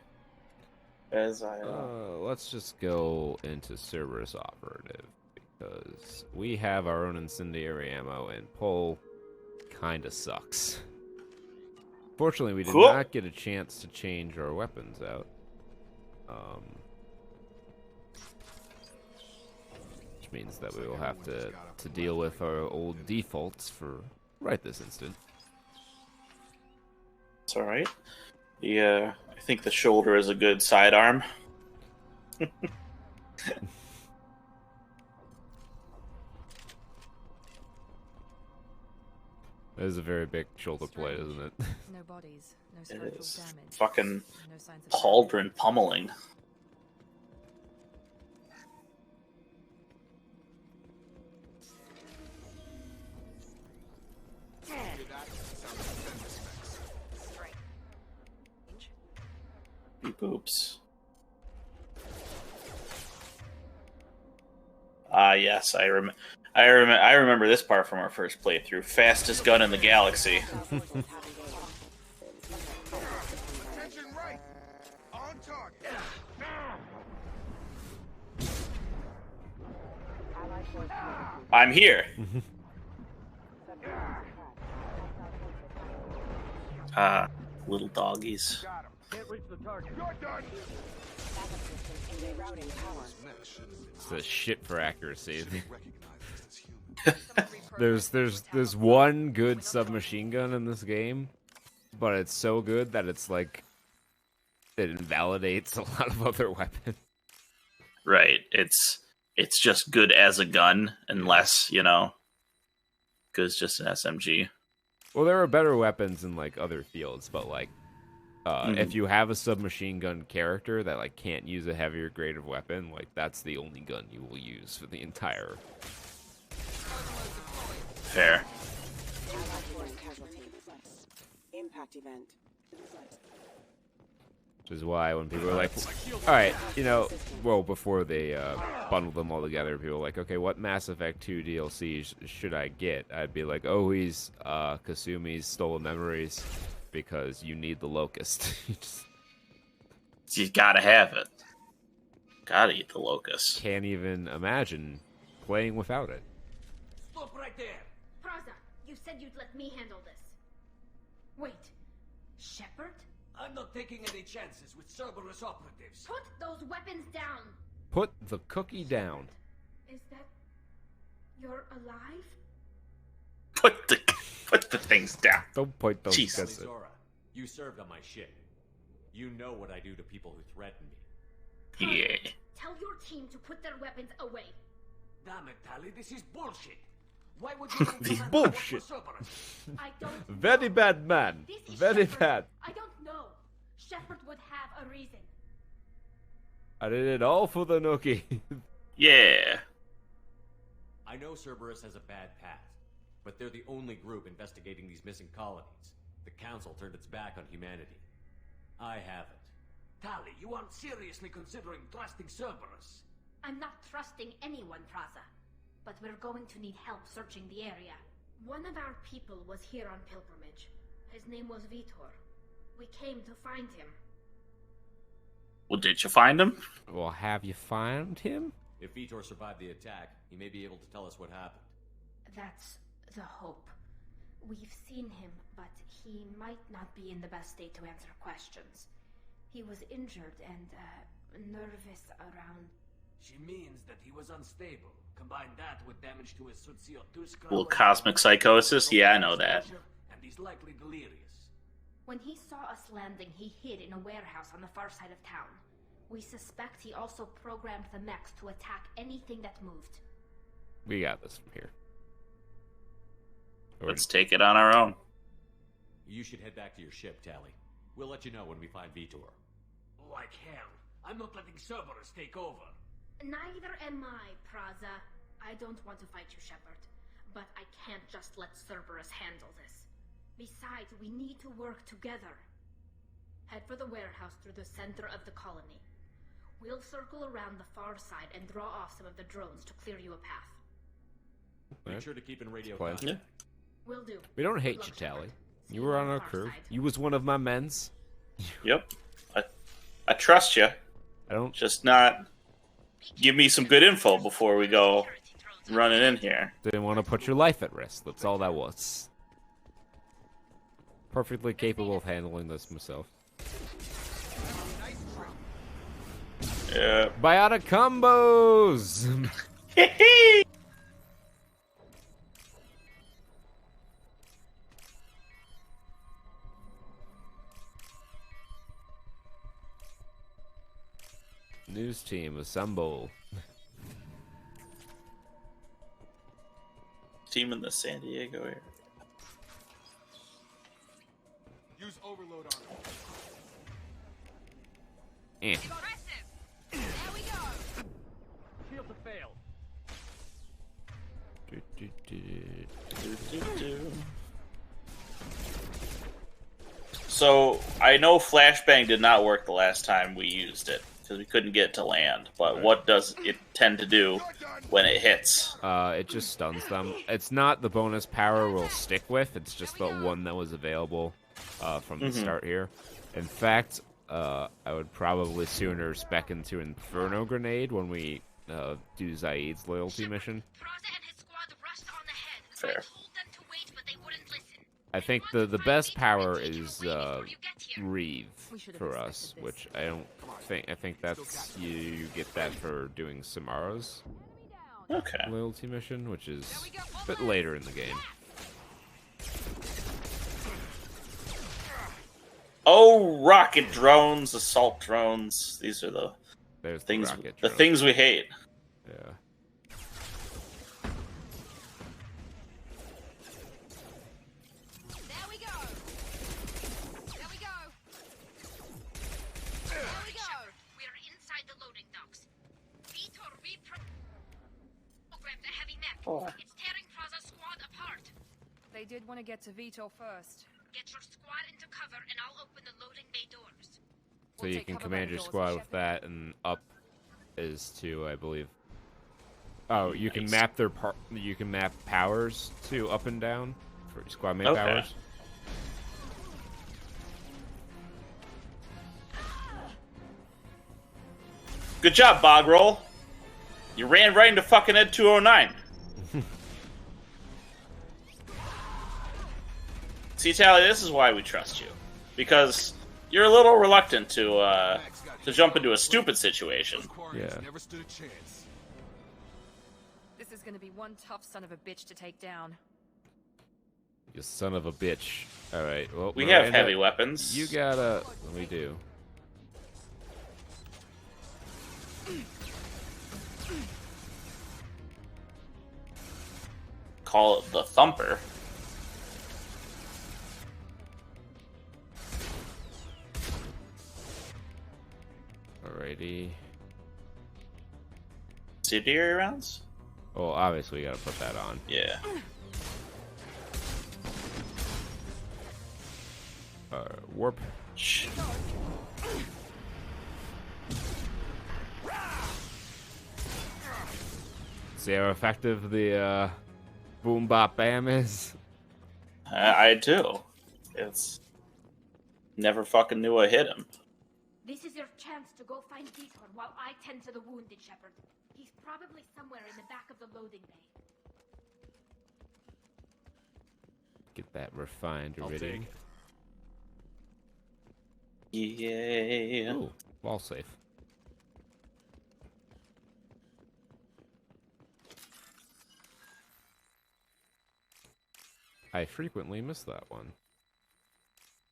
Let's just go into Cerberus Operative, because we have our own incendiary ammo, and Pole kinda sucks. Fortunately, we did not get a chance to change our weapons out. Which means that we will have to deal with our old defaults for right this instant. It's alright. Yeah, I think the shoulder is a good sidearm. That is a very big shoulder plate, isn't it? No bodies, no It structural is. damage. Fucking No signs of pauldron pummeling. Beep oops. Yes, I remember this part from our first playthrough. Fastest gun in the galaxy. I'm here. Little doggies. It's the shit for accuracy. There's one good submachine gun in this game, but it's so good that it's like it invalidates a lot of other weapons. Right. It's just good as a gun, unless, you know, because just an SMG. Well, there are better weapons in like other fields, but like if you have a submachine gun character that like can't use a heavier grade of weapon, like that's the only gun you will use for the entire. Fair. Impact event. Which is why when people are like, all right, you know, well, before they bundle them all together, people are like, okay, what Mass Effect 2 DLC should I get? I'd be like, oh, he's Kasumi's Stolen Memories, because you need the Locust. You gotta have it. Gotta eat the Locust. Can't even imagine playing without it. Stop right there! Praza, you said you'd let me handle this. Wait, Shepard? I'm not taking any chances with Cerberus operatives. Put those weapons down! Put the cookie down. Is that... you're alive? Put the things down. Don't point those. Jesus. Zora, you served on my ship. You know what I do to people who threaten me. Yeah. Tell your team to put their weapons away. Damn it, Tali, this is bullshit. Why would you This bullshit. I don't Very bad man. This is Very Shepard. bad. I don't know. Shepard would have a reason. I did it all for the nookie. Yeah. I know Cerberus has a bad past, but they're the only group investigating these missing colonies. The Council turned its back on humanity. I haven't. Tali, you aren't seriously considering trusting Cerberus. I'm not trusting anyone, Praza. But we're going to need help searching the area. One of our people was here on pilgrimage. His name was Vitor. We came to find him. Well, did you find him? Well, have you found him? If Vitor survived the attack, he may be able to tell us what happened. That's the hope. We've seen him, but he might not be in the best state to answer questions. He was injured and nervous around... She means that he was unstable. Combine that with damage to his socio-2 Well, cosmic psychosis? Yeah, I know that. And he's likely delirious. When he saw us landing, he hid in a warehouse on the far side of town. We suspect he also programmed the mechs to attack anything that moved. We got this from here. Let's take it on our own. You should head back to your ship, Tali. We'll let you know when we find Vitor. Like hell. I'm not letting Cerberus take over. Neither am I, Praza. I don't want to fight you, Shepard. But I can't just let Cerberus handle this. Besides, we need to work together. Head for the warehouse through the center of the colony. We'll circle around the far side and draw off some of the drones to clear you a path. Make sure to keep in radio Plan. contact. Will do. We don't hate you, Tally. You were on our crew. You was one of my men's. Yep. I trust you. I don't... Just not... Give me some good info before we go running in here. Didn't want to put your life at risk. That's all that was. Perfectly capable of handling this myself. Yeah. Biotic combos! News team, assemble. Team in the San Diego area. Use overload on Eh. There we go. Shield to fail. So, I know Flashbang did not work the last time we used it, because we couldn't get it to land, but what does it tend to do when it hits? It just stuns them. It's not the bonus power we'll stick with, it's just the one that was available from the start here. In fact, I would probably sooner spec into Inferno Grenade when we do Zaid's loyalty mission. Fair. I think the best power is Reeve for us, which I don't think. I think that's you get that for doing Samara's loyalty mission, which is a bit later in the game. Oh, rocket drones, assault drones. These are the There's things. rocket The drones. things we hate. Yeah. There we go. There we go. There we go. We're inside the loading docks. Vitor reprogrammed the heavy mech. Oh. It's tearing Praza's squad apart. They did want to get to Vitor first. Get your squad into cover, and I'll open the loading bay doors. So you can command your squad with that, and up is to, I believe. Oh, you can map their you can map powers to up and down for your squad mate powers. Good job, Bogrol. You ran right into fucking Ed 209. See, Tally, this is why we trust you. Because you're a little reluctant to jump into a stupid situation. Yeah. This is gonna be one tough son of a bitch to take down. You son of a bitch. Alright, well... We have heavy weapons. You gotta... We do. Call it the Thumper. Alrighty. Subsidiary rounds? Well, obviously we gotta put that on. Yeah. Warp. See how effective the boom bop bam is? I do. It's never fucking knew I hit him. This is your chance to go find Vitor while I tend to the wounded shepherd. He's probably somewhere in the back of the loading bay. Get that refined iridium. Yeah. Ooh, wall safe. I frequently miss that one.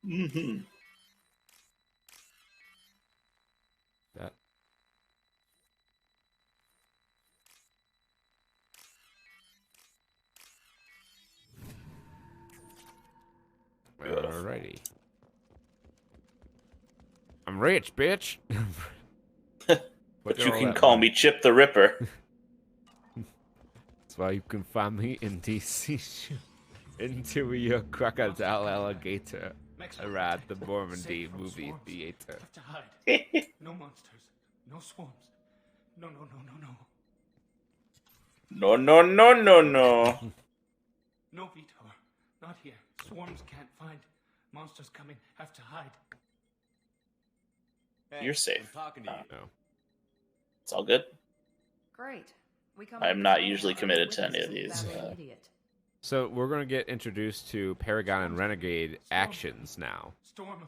Mm-hmm. That. Alrighty. I'm rich, bitch. But you can call me Chip the Ripper. That's why you can find me in DC. Into your crocodile alligator. Around the Normandy movie theater. Have to hide. No monsters. No swarms. No. No, no, no, no, no. No, Vitor. Not here. Swarms can't find. Monsters coming. Have to hide. Hey, You're safe. I'm talking to you. No. It's all good. Great. I'm not usually committed to any of these. So we're going to get introduced to Paragon and Renegade actions now.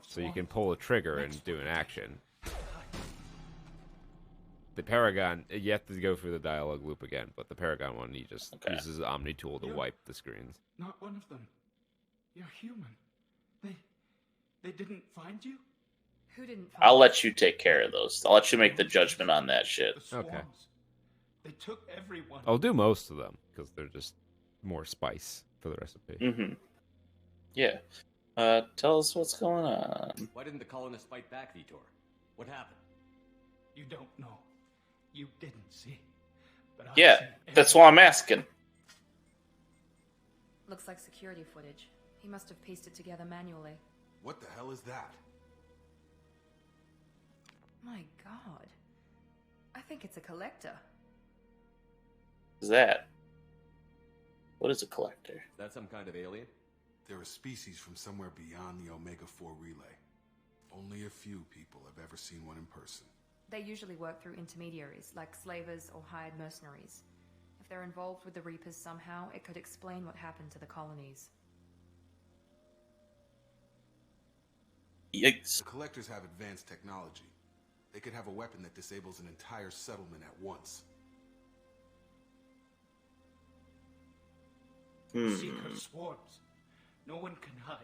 So you can pull a trigger and do an action. The Paragon, you have to go through the dialogue loop again, but the Paragon one, he just uses the Omni tool to wipe the screens. Not one of them. You're human. They didn't find you? Who didn't find I'll let you take care of those. I'll let you make the judgment on that shit. Okay. They took everyone. I'll do most of them, because they're just more spice for the recipe. Mm-hmm. Yeah. Tell us what's going on. Why didn't the colonists fight back, Vitor? What happened? You don't know. You didn't see. But Yeah, that's why I'm asking. Looks like security footage. He must have pieced it together manually. What the hell is that? My god. I think it's a collector. Is that? What is a collector? Is that some kind of alien? They're a species from somewhere beyond the Omega-4 relay. Only a few people have ever seen one in person. They usually work through intermediaries, like slavers or hired mercenaries. If they're involved with the Reapers somehow, it could explain what happened to the colonies. Yikes. The collectors have advanced technology. They could have a weapon that disables an entire settlement at once. Seekers swarms. No one can hide.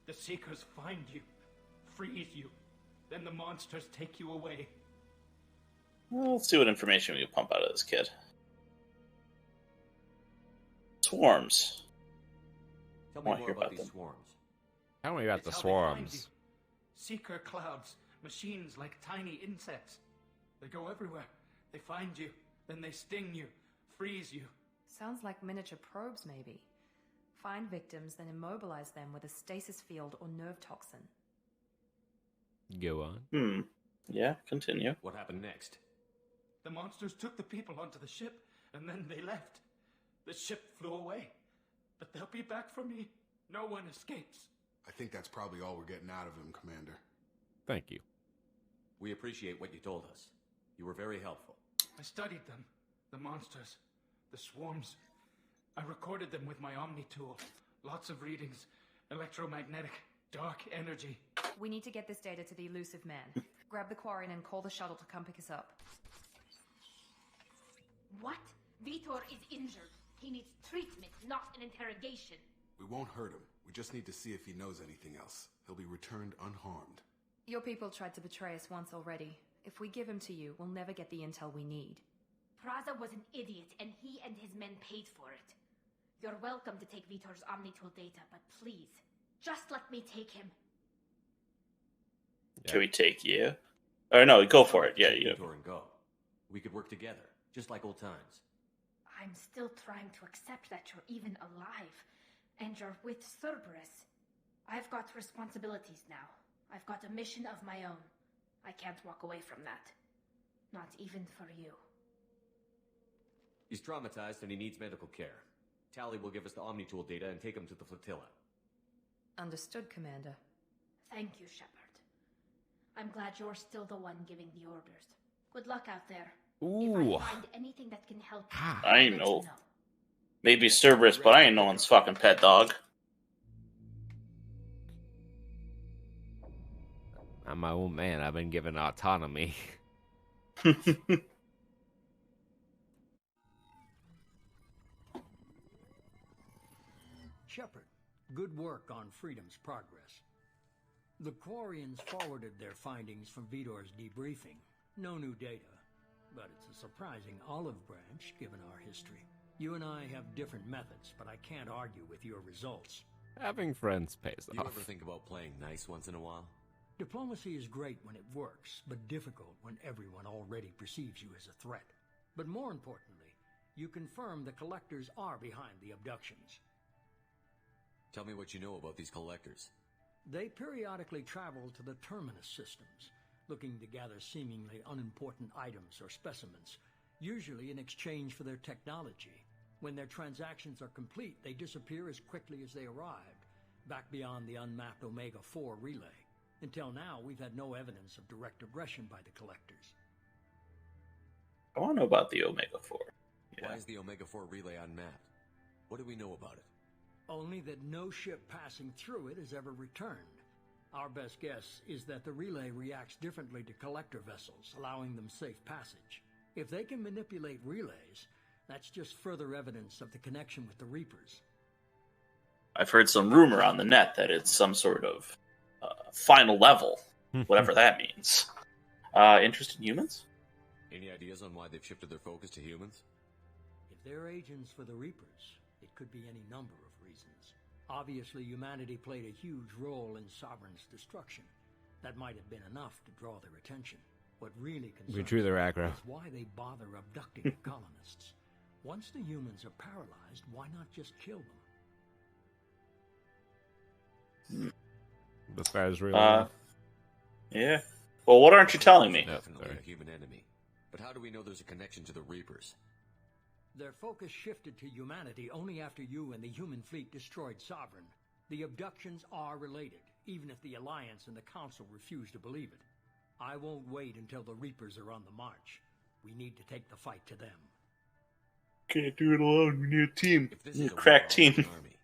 The Seekers find you. freeze you. Then the monsters take you away. Well, let's see what information we can pump out of this kid. Swarms. Tell I me want to more hear about about these them. swarms. Tell me about It's the how they find you. swarms. Seeker clouds, machines like tiny insects. They go everywhere. They find you, then they sting you, freeze you. Sounds like miniature probes, maybe. Find victims, then immobilize them with a stasis field or nerve toxin. Go on. Yeah, continue. What happened next? The monsters took the people onto the ship, and then they left. The ship flew away. But they'll be back for me. No one escapes. I think that's probably all we're getting out of him, Commander. Thank you. We appreciate what you told us. You were very helpful. I studied them. The monsters. The swarms. I recorded them with my Omni tool. Lots of readings. Electromagnetic. Dark energy. We need to get this data to the elusive man. Grab the Quarian and call the shuttle to come pick us up. What? Vitor is injured. He needs treatment, not an interrogation. We won't hurt him. We just need to see if he knows anything else. He'll be returned unharmed. Your people tried to betray us once already. If we give him to you, we'll never get the intel we need. Praza was an idiot, and he and his men paid for it. You're welcome to take Vitor's Omnitool data, but please, just let me take him. Can we take you? Or no, go for it. Yeah, you. Vitor and go. We could work together, just like old times. I'm still trying to accept that you're even alive, and you're with Cerberus. I've got responsibilities now. I've got a mission of my own. I can't walk away from that. Not even for you. He's traumatized and he needs medical care. Tally will give us the Omnitool data and take him to the flotilla. Understood, Commander. Thank you, Shepard. I'm glad you're still the one giving the orders. Good luck out there. Ooh. If I find anything that can help you, I I'll ain't let know. you know. Maybe Cerberus, but I ain't no one's fucking pet dog. I'm my own man. I've been given autonomy. Shepard, good work on Freedom's progress. The Quarians forwarded their findings from Vitor's debriefing. No new data, but it's a surprising olive branch given our history. You and I have different methods, but I can't argue with your results. Having friends pays Do you off. ever think about playing nice once in a while? Diplomacy is great when it works, but difficult when everyone already perceives you as a threat. But more importantly, you confirm the collectors are behind the abductions. Tell me what you know about these collectors. They periodically travel to the terminus systems, looking to gather seemingly unimportant items or specimens, usually in exchange for their technology. When their transactions are complete, they disappear as quickly as they arrived, back beyond the unmapped Omega-4 relay. Until now, we've had no evidence of direct aggression by the collectors. I want to know about the Omega-4. Why is the Omega-4 relay unmapped? What do we know about it? Only that no ship passing through it has ever returned. Our best guess is that the relay reacts differently to collector vessels, allowing them safe passage. If they can manipulate relays, that's just further evidence of the connection with the Reapers. I've heard some rumor on the net that it's some sort of final level, whatever that means. Interest in humans? Any ideas on why they've shifted their focus to humans? If they're agents for the Reapers, it could be any number of reasons. Obviously, humanity played a huge role in Sovereign's destruction. That might have been enough to draw their attention. What really We drew their concerns aggro. is why they bother abducting the colonists. Once the humans are paralyzed, why not just kill them? As far as real. Yeah. Well, what aren't you telling me? Definitely a human enemy. But how do we know there's a connection to the Reapers? Their focus shifted to humanity only after you and the human fleet destroyed Sovereign. The abductions are related, even if the Alliance and the Council refuse to believe it. I won't wait until the Reapers are on the march. We need to take the fight to them. Can't do it alone. We need a team. If this We need is a crack team. army,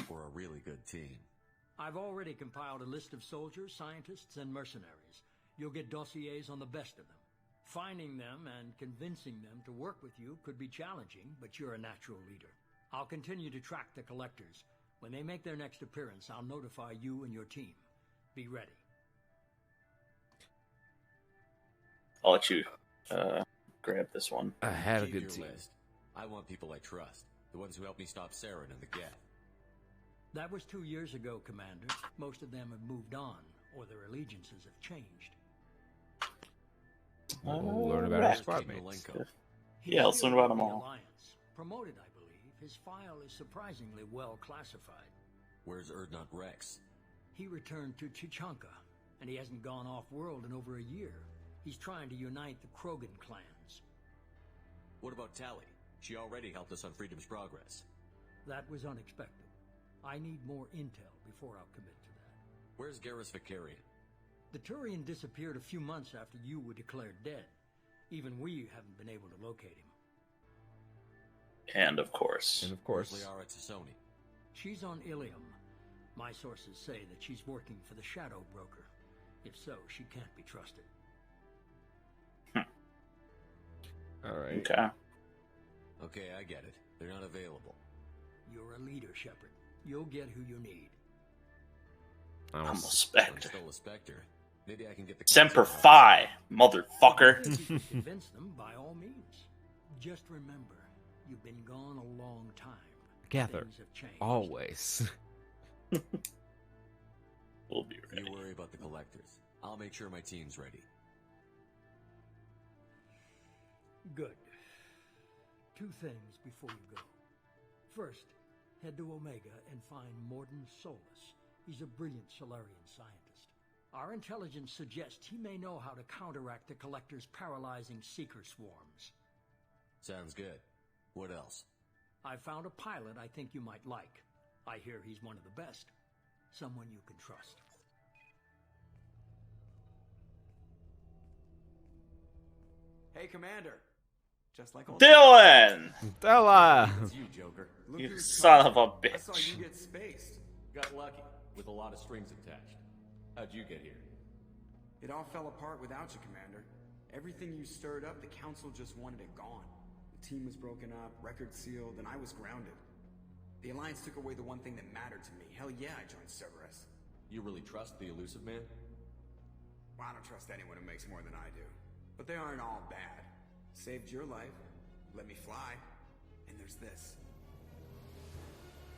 or a really good team. I've already compiled a list of soldiers, scientists, and mercenaries. You'll get dossiers on the best of them. Finding them and convincing them to work with you could be challenging, but you're a natural leader. I'll continue to track the collectors. When they make their next appearance, I'll notify you and your team. Be ready. I'll let you grab this one. I had a Keep good your team. list. I want people I trust. The ones who helped me stop Saturn and the Geth. That was 2 years ago, Commander. Most of them have moved on, or their allegiances have changed. We'll learn about our squad mates. Yeah, let's learn about them all. Alliance. Promoted, I believe. His file is surprisingly well classified. Where's Erdnot Rex? He returned to Chichanka, and he hasn't gone off-world in over a year. He's trying to unite the Krogan clans. What about Tally? She already helped us on Freedom's Progress. That was unexpected. I need more intel before I'll commit to that. Where's Garrus Vicarian? The Turian disappeared a few months after you were declared dead. Even we haven't been able to locate him. And of course. Where's Liara Tassoni? She's on Ilium. My sources say that she's working for the Shadow Broker. If so, she can't be trusted. All right. Okay. Okay, I get it. They're not available. You're a leader, Shepard. You'll get who you need. I'm a I'm Spectre. still a Spectre. Maybe I can get the Semper council Fi, motherfucker. If you can convince them, by all means. Just remember, you've been gone a long time. Together. Things have changed. Always. We'll be ready. You worry about the collectors. I'll make sure my team's ready. Good. 2 things before you go. First, head to Omega and find Morden Solus. He's a brilliant Solarian scientist. Our intelligence suggests he may know how to counteract the Collector's paralyzing seeker swarms. Sounds good. What else? I found a pilot I think you might like. I hear he's one of the best. Someone you can trust. Hey, Commander. Just like old Dylan! Stella! It's you, Joker. Look You who's son of talking. a I saw bitch. you get spaced. Got lucky, with a lot of strings attached. How'd you get here? It all fell apart without you, Commander. Everything you stirred up, the Council just wanted it gone. The team was broken up, record sealed, and I was grounded. The Alliance took away the one thing that mattered to me. Hell yeah, I joined Cerberus. You really trust the elusive man? Well, I don't trust anyone who makes more than I do. But they aren't all bad. Saved your life, let me fly, and there's this.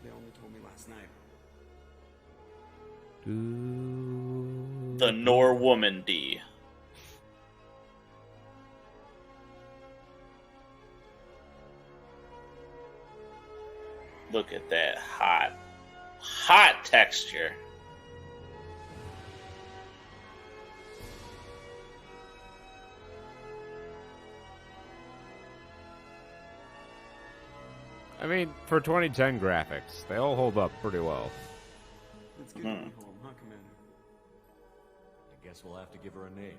They only told me last night. The Norwoman-D. Look at that hot texture. I mean, for 2010 graphics, they all hold up pretty well. It's good to be home, huh, Commander? I guess we'll have to give her a name.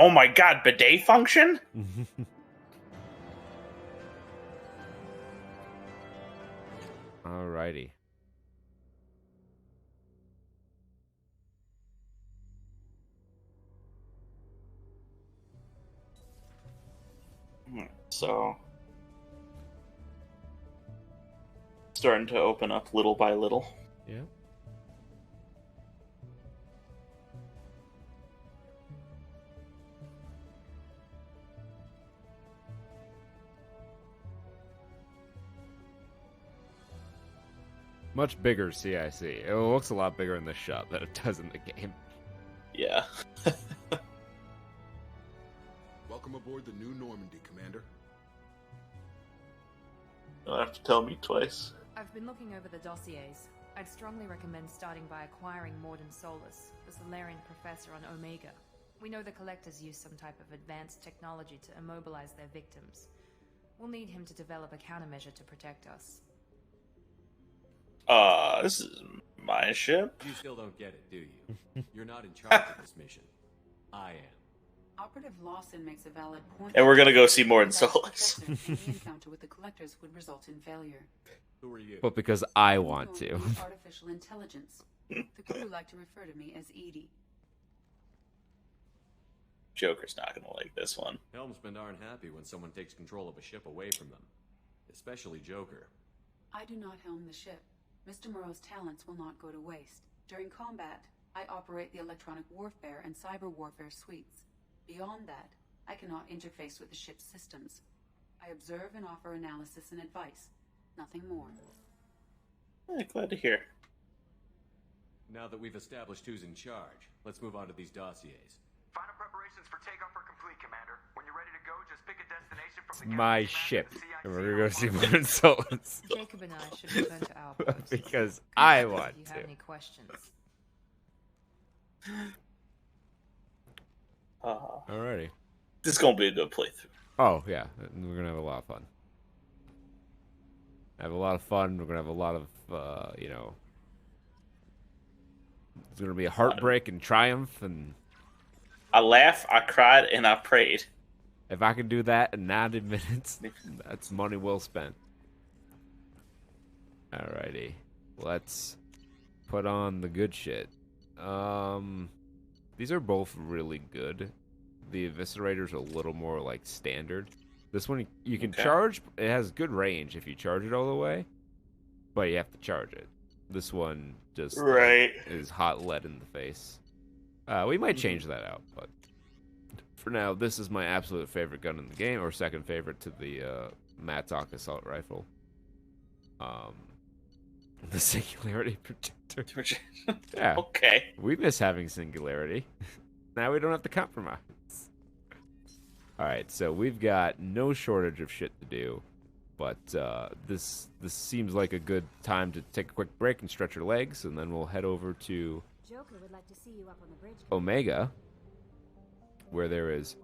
Oh my god, bidet function? Alrighty. So, starting to open up little by little. Yeah. Much bigger CIC. It looks a lot bigger in the shop than it does in the game. Yeah. Welcome aboard the new Normandy, Commander. You'll have to tell me twice. I've been looking over the dossiers. I'd strongly recommend starting by acquiring Morden Solus, the Solarian professor on Omega. We know the Collectors use some type of advanced technology to immobilize their victims. We'll need him to develop a countermeasure to protect us. This is my ship? You still don't get it, do you? You're not in charge of this mission. I am. Operative Lawson makes a valid point. And we're gonna go see more in Solus. Any encounter with the Collectors would result in failure. Who are you? But because I want to. Artificial intelligence. The crew like to refer to me as Edie. Joker's not gonna like this one. Helmsmen aren't happy when someone takes control of a ship away from them. Especially Joker. I do not helm the ship. Mr. Moreau's talents will not go to waste. During combat, I operate the electronic warfare and cyber warfare suites. Beyond that, I cannot interface with the ship's systems. I observe and offer analysis and advice. Nothing more. Glad to hear. Now that we've established who's in charge, let's move on to these dossiers. Final preparations for takeoff are complete, Commander. When you're ready to go, just pick a destination from the My ship. And we're gonna go see more in Solus. Jacob and I should return to our post. Because I Contact us want if you to. have any questions. Alrighty. This is gonna be a good playthrough. Oh, yeah. We're gonna have a lot of fun. Have a lot of fun. We're gonna have a lot of, you know... It's gonna be a heartbreak and triumph, and... I laughed, I cried, and I prayed. If I can do that in 90 minutes, that's money well spent. Alrighty. Let's put on the good shit. These are both really good. The Eviscerator's a little more like standard. This one you can charge. It has good range if you charge it all the way, but you have to charge it. This one just is hot lead in the face. We might change that out, but for now, this is my absolute favorite gun in the game, or second favorite to the Mattock assault rifle. The Singularity Projector. Yeah. Okay. We miss having Singularity. Now we don't have to compromise. Alright, so we've got no shortage of shit to do. But this seems like a good time to take a quick break and stretch your legs, and then we'll head over to Joker would like to see you up on the bridge. Omega, where there is,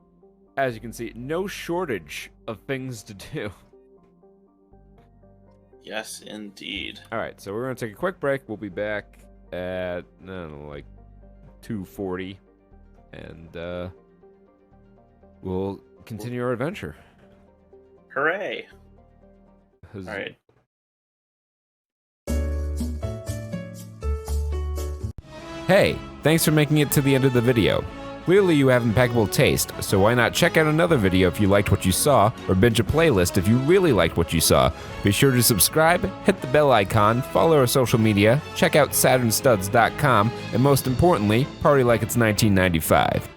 as you can see, no shortage of things to do. Yes, indeed. Alright, so we're going to take a quick break. We'll be back at, I don't know, like 2:40. And we'll continue our adventure. Hooray. Alright. Hey, thanks for making it to the end of the video. Clearly you have impeccable taste, so why not check out another video if you liked what you saw, or binge a playlist if you really liked what you saw. Be sure to subscribe, hit the bell icon, follow our social media, check out saturnstuds.com, and most importantly, party like it's 1995.